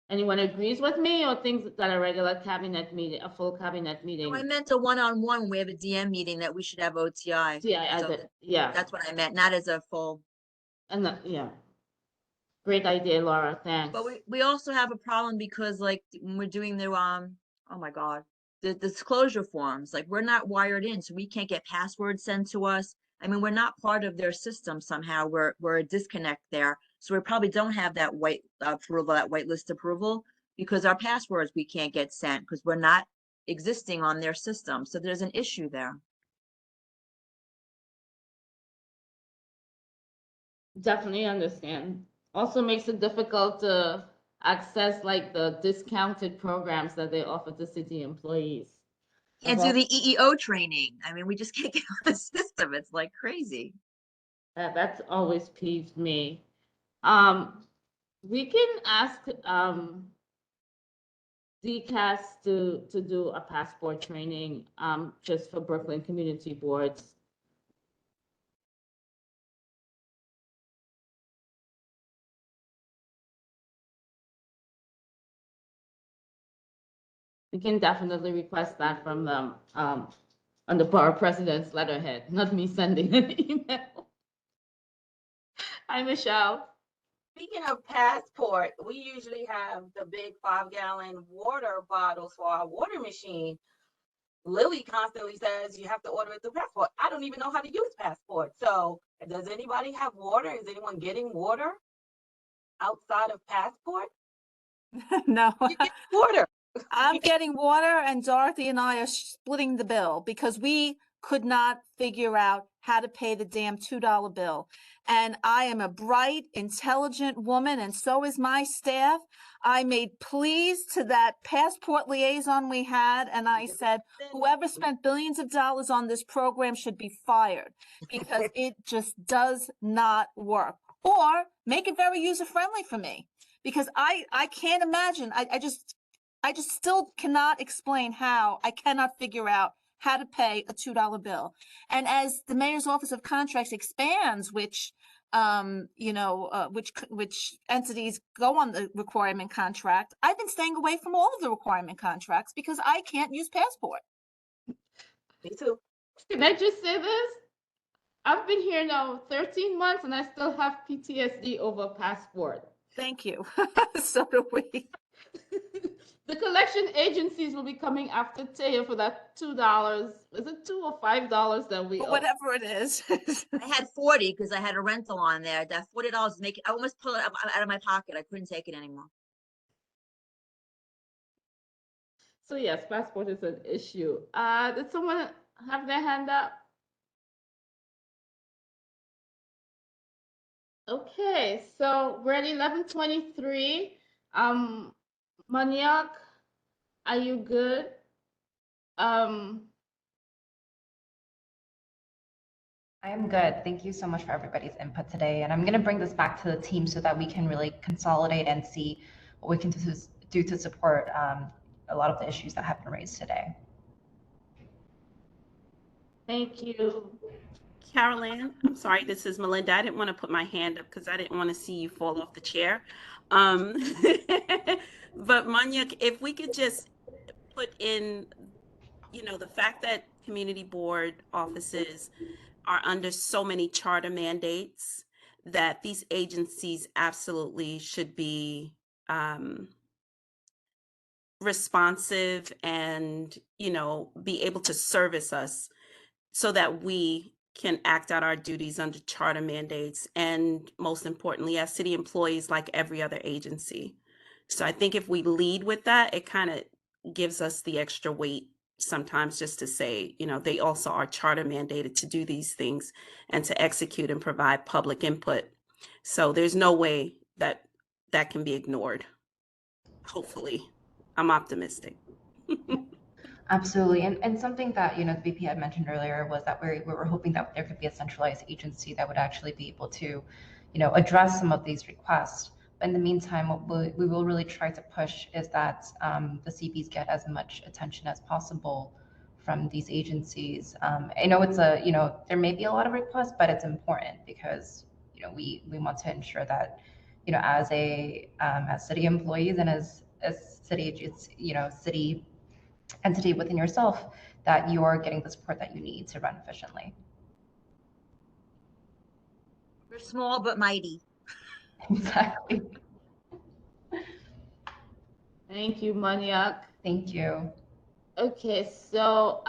Anyone agrees with me or thinks that a regular cabinet meeting, a full cabinet meeting? No, I meant a one-on-one when we have a DM meeting that we should have OTI. Yeah. That's what I meant, not as a full. And yeah. Great idea, Laura. Thanks. But we also have a problem because like when we're doing the oh my God, the disclosure forms, like we're not wired in, so we can't get passwords sent to us. I mean, we're not part of their system somehow. We're a disconnect there. So we probably don't have that white approval, that whitelist approval, because our passwords we can't get sent because we're not existing on their system. So there's an issue there. Definitely understand. Also makes it difficult to access like the discounted programs that they offer to city employees. And do the EEO training. I mean, we just can't get on the system. It's like crazy. That's always peeved me. We can ask DCAS to do a passport training just for Brooklyn community boards. We can definitely request that from them on the borough president's letterhead, not me sending an email. Hi, Michelle. Speaking of passport, we usually have the big 5-gallon water bottles for our water machine. Lily constantly says you have to order it through Passport. I don't even know how to use Passport. So does anybody have water? Is anyone getting water outside of Passport? No. You get water. I'm getting water, and Dorothy and I are splitting the bill because we could not figure out how to pay the damn $2 bill. And I am a bright, intelligent woman, and so is my staff. I made pleas to that passport liaison we had, and I said, whoever spent billions of dollars on this program should be fired because it just does not work. Or make it very user-friendly for me, because I can't imagine. I just still cannot explain how I cannot figure out how to pay a $2 bill. And as the mayor's office of contracts expands, which which entities go on the requirement contract, I've been staying away from all of the requirement contracts because I can't use Passport. Me too. Can I just say this? I've been here now 13 months and I still have PTSD over Passport. Thank you. So do we. The collection agencies will be coming after Taya for that $2. Is it $2 or $5 that we owe? Whatever it is. I had 40 because I had a rental on there. That $40 make it. I almost pulled it out of my pocket. I couldn't take it anymore. So yes, Passport is an issue. Did someone have their hand up? Okay, so we're at 11:23. Maniak, are you good? I am good. Thank you so much for everybody's input today. And I'm going to bring this back to the team so that we can really consolidate and see what we can do to support a lot of the issues that have been raised today. Thank you. Carol Ann, I'm sorry, this is Melinda. I didn't want to put my hand up because I didn't want to see you fall off the chair. But Manya, if we could just put in, the fact that community board offices are under so many charter mandates, that these agencies absolutely should be responsive and, be able to service us so that we can act out our duties under charter mandates, and most importantly, as city employees like every other agency. So I think if we lead with that, it kind of gives us the extra weight sometimes just to say, they also are charter mandated to do these things and to execute and provide public input. So there's no way that that can be ignored. Hopefully, I'm optimistic. Absolutely. And something that, the VP had mentioned earlier was that we were hoping that there could be a centralized agency that would actually be able to, address some of these requests. But in the meantime, what we will really try to push is that the CBs get as much attention as possible from these agencies. I know it's there may be a lot of requests, but it's important because, we want to ensure that, as city employees and as city, city entity within yourself, that you are getting the support that you need to run efficiently. We're small but mighty. Exactly. Thank you, Maniak. Thank you. Okay, so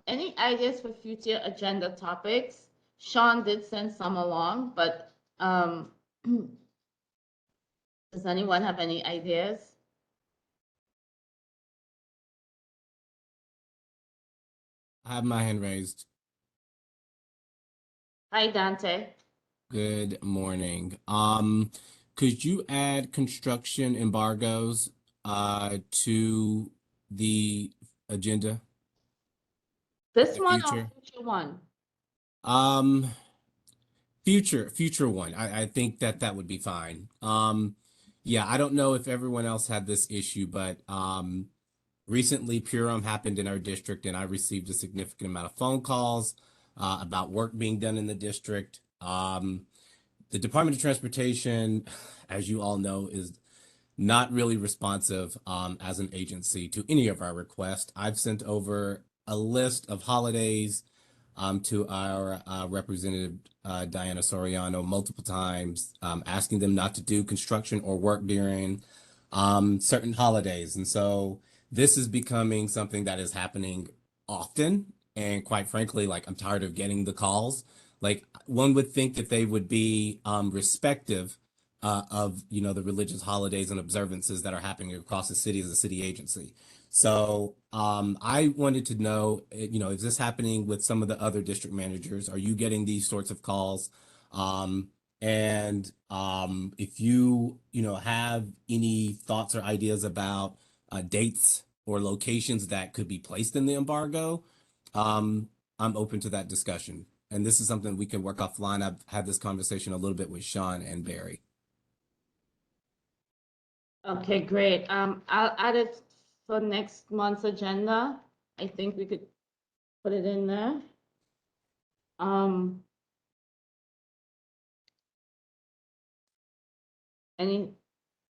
any ideas for future agenda topics? Sean did send some along, but does anyone have any ideas? I have my hand raised. Hi, Dante. Good morning. Could you add construction embargoes to the agenda? This The one or future? future one? Future one. I think that would be fine. Yeah, I don't know if everyone else had this issue, but recently Purim happened in our district, and I received a significant amount of phone calls about work being done in the district. The Department of Transportation, as you all know, is not really responsive as an agency to any of our requests. I've sent over a list of holidays to our representative Diana Soriano multiple times, asking them not to do construction or work during certain holidays. And so this is becoming something that is happening often. And quite frankly, like, I'm tired of getting the calls. Like, one would think that they would be respective of, the religious holidays and observances that are happening across the city as a city agency. So I wanted to know, is this happening with some of the other district managers? Are you getting these sorts of calls? And if you, have any thoughts or ideas about dates or locations that could be placed in the embargo, I'm open to that discussion. And this is something we can work offline. I've had this conversation a little bit with Sean and Barry. Okay, great. I'll add it for next month's agenda. I think we could put it in there.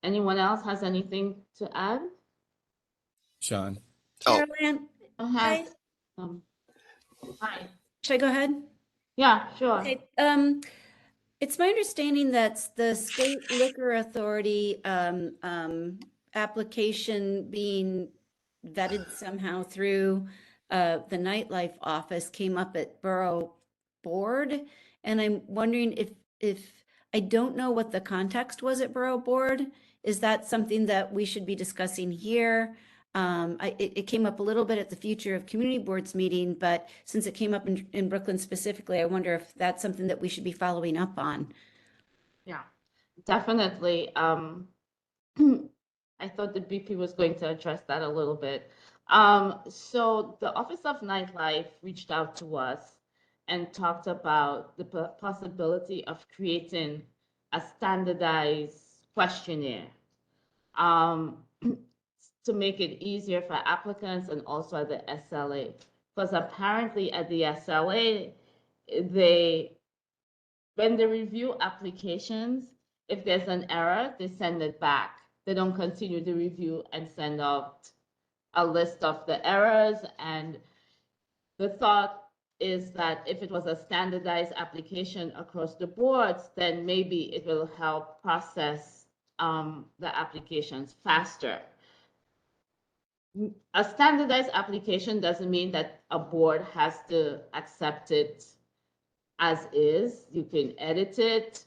Anyone else has anything to add? Sean. Carol Ann, hi. Hi. Should I go ahead? Yeah, sure. Okay, it's my understanding that the state liquor authority application being vetted somehow through the nightlife office came up at Borough Board. And I'm wondering if I don't know what the context was at Borough Board. Is that something that we should be discussing here? It came up a little bit at the Future of Community Boards meeting, but since it came up in Brooklyn specifically, I wonder if that's something that we should be following up on. Yeah, definitely. I thought the BP was going to address that a little bit. So the Office of Nightlife reached out to us and talked about the possibility of creating a standardized questionnaire to make it easier for applicants and also at the SLA. Because apparently at the SLA, when they review applications, if there's an error, they send it back. They don't continue the review and send out a list of the errors. And the thought is that if it was a standardized application across the boards, then maybe it will help process the applications faster. A standardized application doesn't mean that a board has to accept it as is. You can edit it,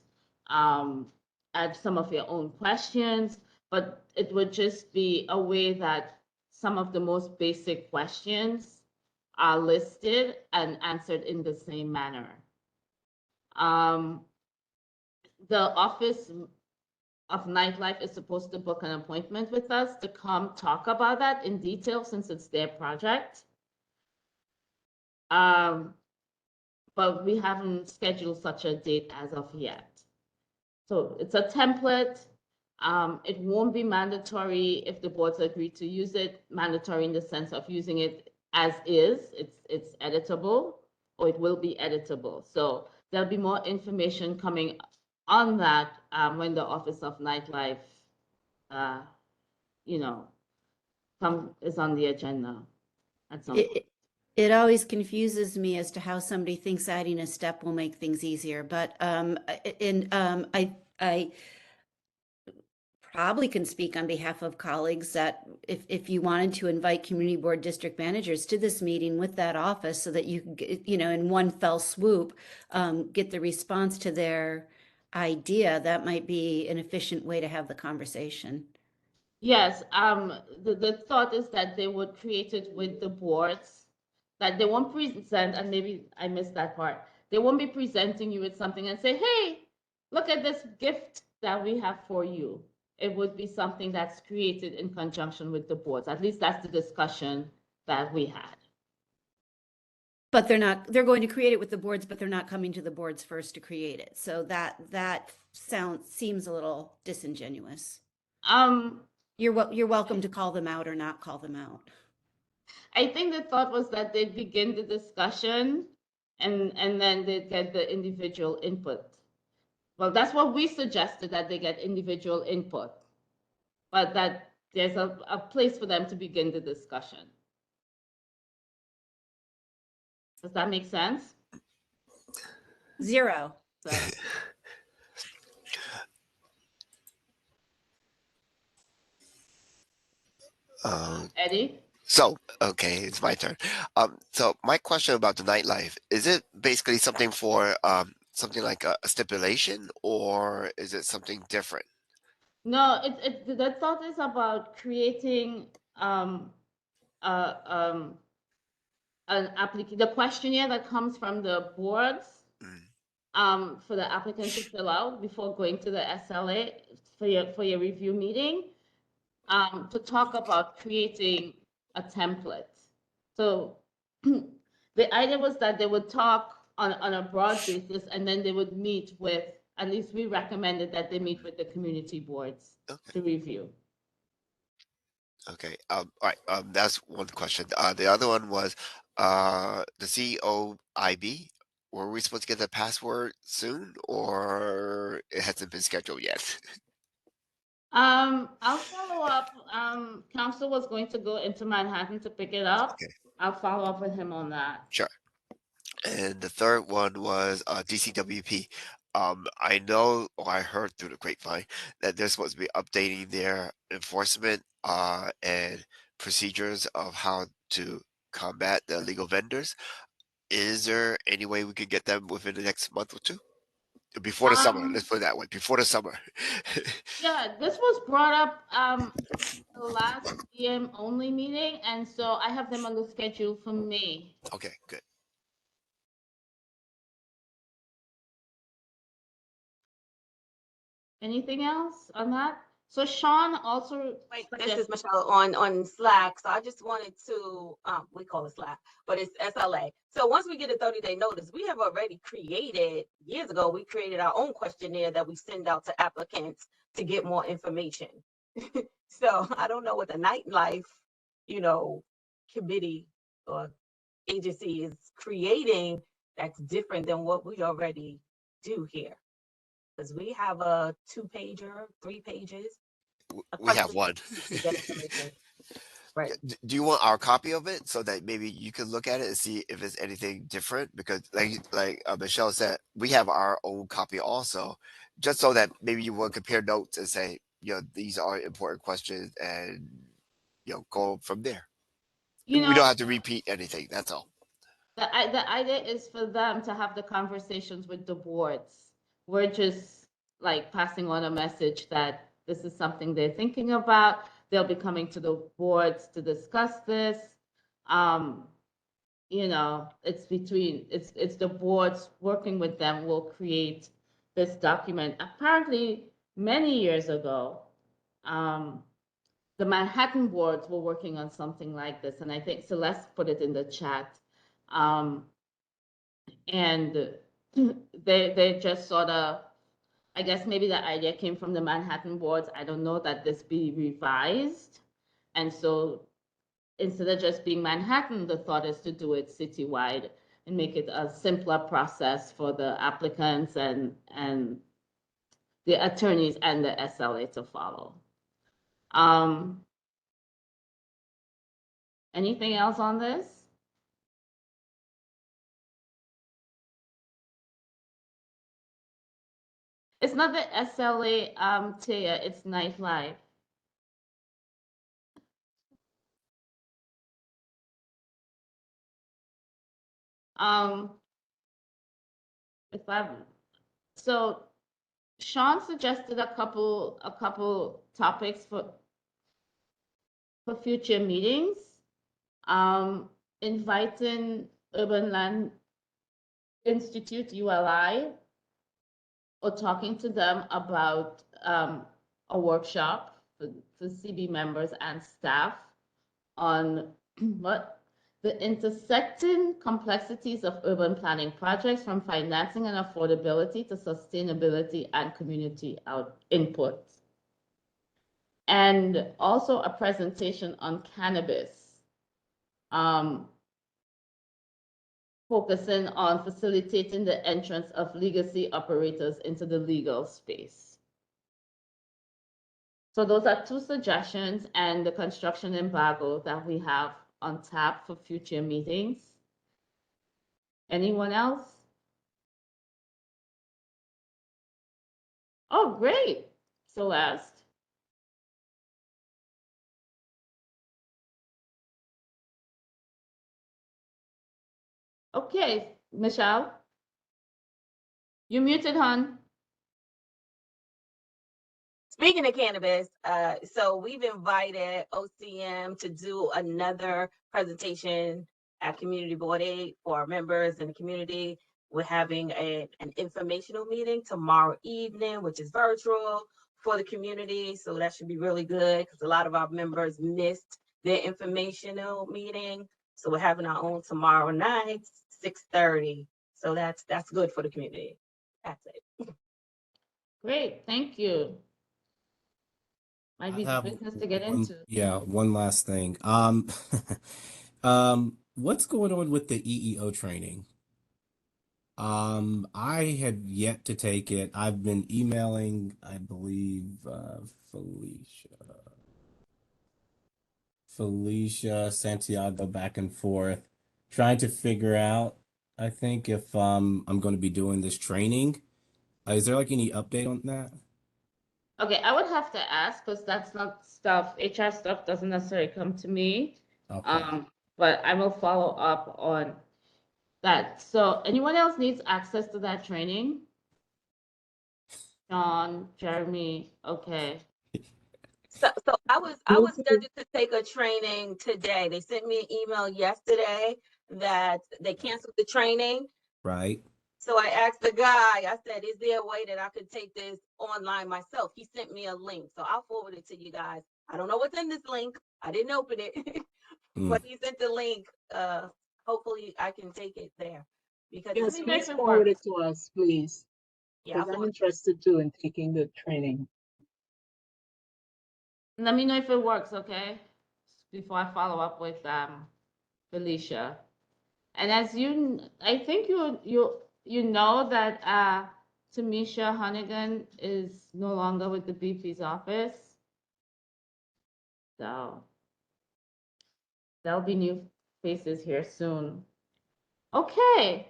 add some of your own questions, but it would just be a way that some of the most basic questions are listed and answered in the same manner. The Office of Nightlife is supposed to book an appointment with us to come talk about that in detail since it's their project. But we haven't scheduled such a date as of yet. So it's a template. It won't be mandatory if the boards agree to use it, mandatory in the sense of using it as is. It's editable, or it will be editable. So there'll be more information coming on that when the Office of Nightlife, you know, is on the agenda at some point. It always confuses me as to how somebody thinks adding a step will make things easier, but I probably can speak on behalf of colleagues that if you wanted to invite community board district managers to this meeting with that office so that you can get, in one fell swoop, get the response to their idea, that might be an efficient way to have the conversation. Yes, the thought is that they would create it with the boards, that they won't present, and maybe I missed that part. They won't be presenting you with something and say, hey, look at this gift that we have for you. It would be something that's created in conjunction with the boards. At least that's the discussion that we had. But they're going to create it with the boards, but they're not coming to the boards first to create it. So that seems a little disingenuous. You're welcome to call them out or not call them out. I think the thought was that they'd begin the discussion and then they'd get the individual input. Well, that's what we suggested, that they get individual input, but that there's a place for them to begin the discussion. Does that make sense? Zero. Eddie? So, okay, it's my turn. So my question about the nightlife, is it basically something for something like a stipulation, or is it something different? No, the thought is about creating an application, the questionnaire that comes from the boards for the applicant to fill out before going to the SLA for your review meeting, to talk about creating a template. So the idea was that they would talk on a broad basis, and then they would meet with, at least we recommended that they meet with the community boards to review. Okay. All right. That's one question. The other one was the COIB. Were we supposed to get the password soon, or it hasn't been scheduled yet? I'll follow up. Council was going to go into Manhattan to pick it up. Okay. I'll follow up with him on that. Sure. And the third one was DCWP. I know, or I heard through the grapevine, that they're supposed to be updating their enforcement and procedures of how to combat the illegal vendors. Is there any way we could get them within the next month or two? Before the summer, let's put it that way, before the summer. Yeah, this was brought up the last EM only meeting, and so I have them on the schedule for May. Okay, good. Anything else on that? So Sean also. Wait, this is Michelle on Slack. So I just wanted to, we call it Slack, but it's SLA. So once we get a 30-day notice, we have already created, years ago, we created our own questionnaire that we send out to applicants to get more information. So I don't know what the nightlife, committee or agency is creating that's different than what we already do here. Because we have a 2-pager, 3 pages. We have one. Right. Do you want our copy of it so that maybe you can look at it and see if it's anything different? Because like Michelle said, we have our own copy also, just so that maybe you will compare notes and say, these are important questions, and go from there. We don't have to repeat anything. That's all. The idea is for them to have the conversations with the boards. We're just like passing on a message that this is something they're thinking about. They'll be coming to the boards to discuss this. It's the boards working with them will create this document. Apparently, many years ago, the Manhattan boards were working on something like this, and I think Celeste put it in the chat. And they just sort of, I guess maybe the idea came from the Manhattan boards. I don't know, that this be revised. And so instead of just being Manhattan, the thought is to do it citywide and make it a simpler process for the applicants and the attorneys and the SLA to follow. Anything else on this? It's not the SLA, Taya, it's nightlife. So Sean suggested a couple topics for future meetings. Inviting Urban Land Institute, ULI, or talking to them about a workshop for CB members and staff on what the intersecting complexities of urban planning projects, from financing and affordability to sustainability and community input. And also a presentation on cannabis, focusing on facilitating the entrance of legacy operators into the legal space. So those are two suggestions and the construction embargo that we have on tap for future meetings. Anyone else? Oh, great, Celeste. Okay, Michelle, you muted, hon. Speaking of cannabis, so we've invited OCM to do another presentation at Community Board 8 for our members in the community. We're having an informational meeting tomorrow evening, which is virtual for the community. So that should be really good because a lot of our members missed their informational meeting. So we're having our own tomorrow night, 6:30. So that's good for the community. That's it. Great, thank you. Might be have business to get one, into. yeah, one last thing. What's going on with the EEO training? I have yet to take it. I've been emailing, I believe, Felicia Santiago back and forth, trying to figure out, I think, if I'm going to be doing this training. Is there like any update on that? Okay, I would have to ask because that's not stuff, HR stuff doesn't necessarily come to me. Okay. But I will follow up on that. So anyone else needs access to that training? Sean, Jeremy, okay. So I was scheduled to take a training today. They sent me an email yesterday that they canceled the training. Right. So I asked the guy, I said, is there a way that I could take this online myself? He sent me a link. So I'll forward it to you guys. I don't know what's in this link. I didn't open it, but he sent the link. Hopefully I can take it there. Because Yes, please forward it to us, please. Yeah, Because I'm interested too in taking the training. Let me know if it works, okay? Before I follow up with Felicia. And as I think you know that Tamisha Hunnigan is no longer with the BP's office. So there'll be new faces here soon. Okay.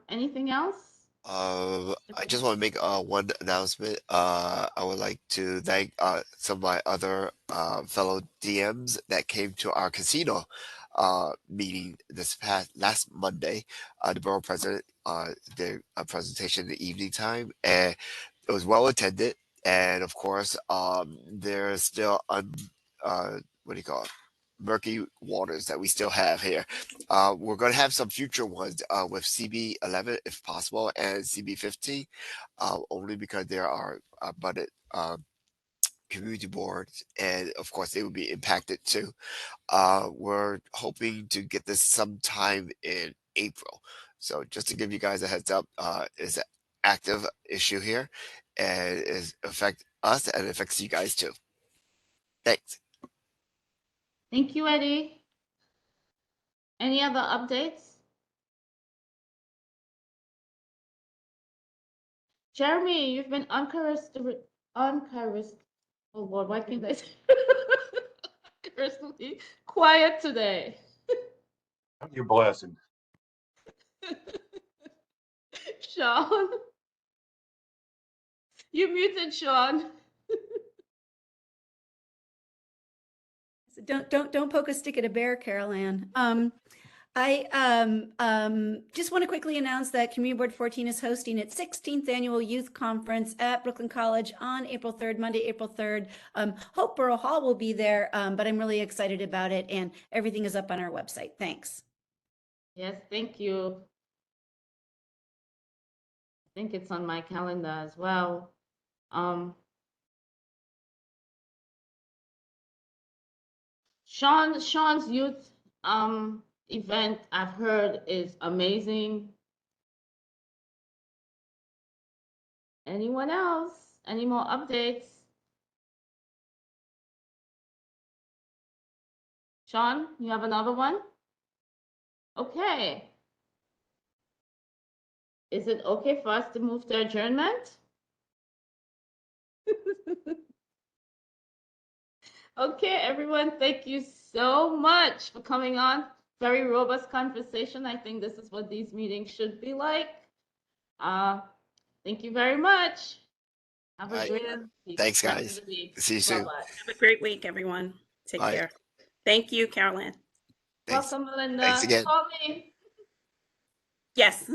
Anything else? I just want to make one announcement. I would like to thank some of my other fellow DMs that came to our casino meeting this last Monday. The borough president did a presentation in the evening time, and it was well attended. And of course, there's still what do you call it? Murky waters that we still have here. We're going to have some future ones with CB11 if possible and CB15, only because there are budded community boards, and of course they will be impacted too. We're hoping to get this sometime in April. So just to give you guys a heads up, it's an active issue here, and it affects us and it affects you guys too. Thanks. Thank you, Eddie. Any other updates? Jeremy, you've been oh Lord, why can't I say uncharacteristically quiet today? Your blessing. Sean, you muted, Sean. Don't poke a stick at a bear, Carol Ann. I just want to quickly announce that Community Board 14 is hosting its 16th annual youth conference at Brooklyn College on April 3rd, Monday, April 3rd. Hope Borough Hall will be there, but I'm really excited about it, and everything is up on our website. Thanks. Yes, thank you. I think it's on my calendar as well. Sean's youth event, I've heard, is amazing. Anyone else? Any more updates? Sean, you have another one? Okay. Is it okay for us to move to adjournment? Okay, everyone, thank you so much for coming on. Very robust conversation. I think this is what these meetings should be like. Thank you very much. Have a great Thanks, rest of guys. the week. See you soon. Bye-bye. Have a great week, everyone. Take Bye. care. Thank you, Caroline. Thanks. Welcome, Melinda. Thanks again. Call me. Yes.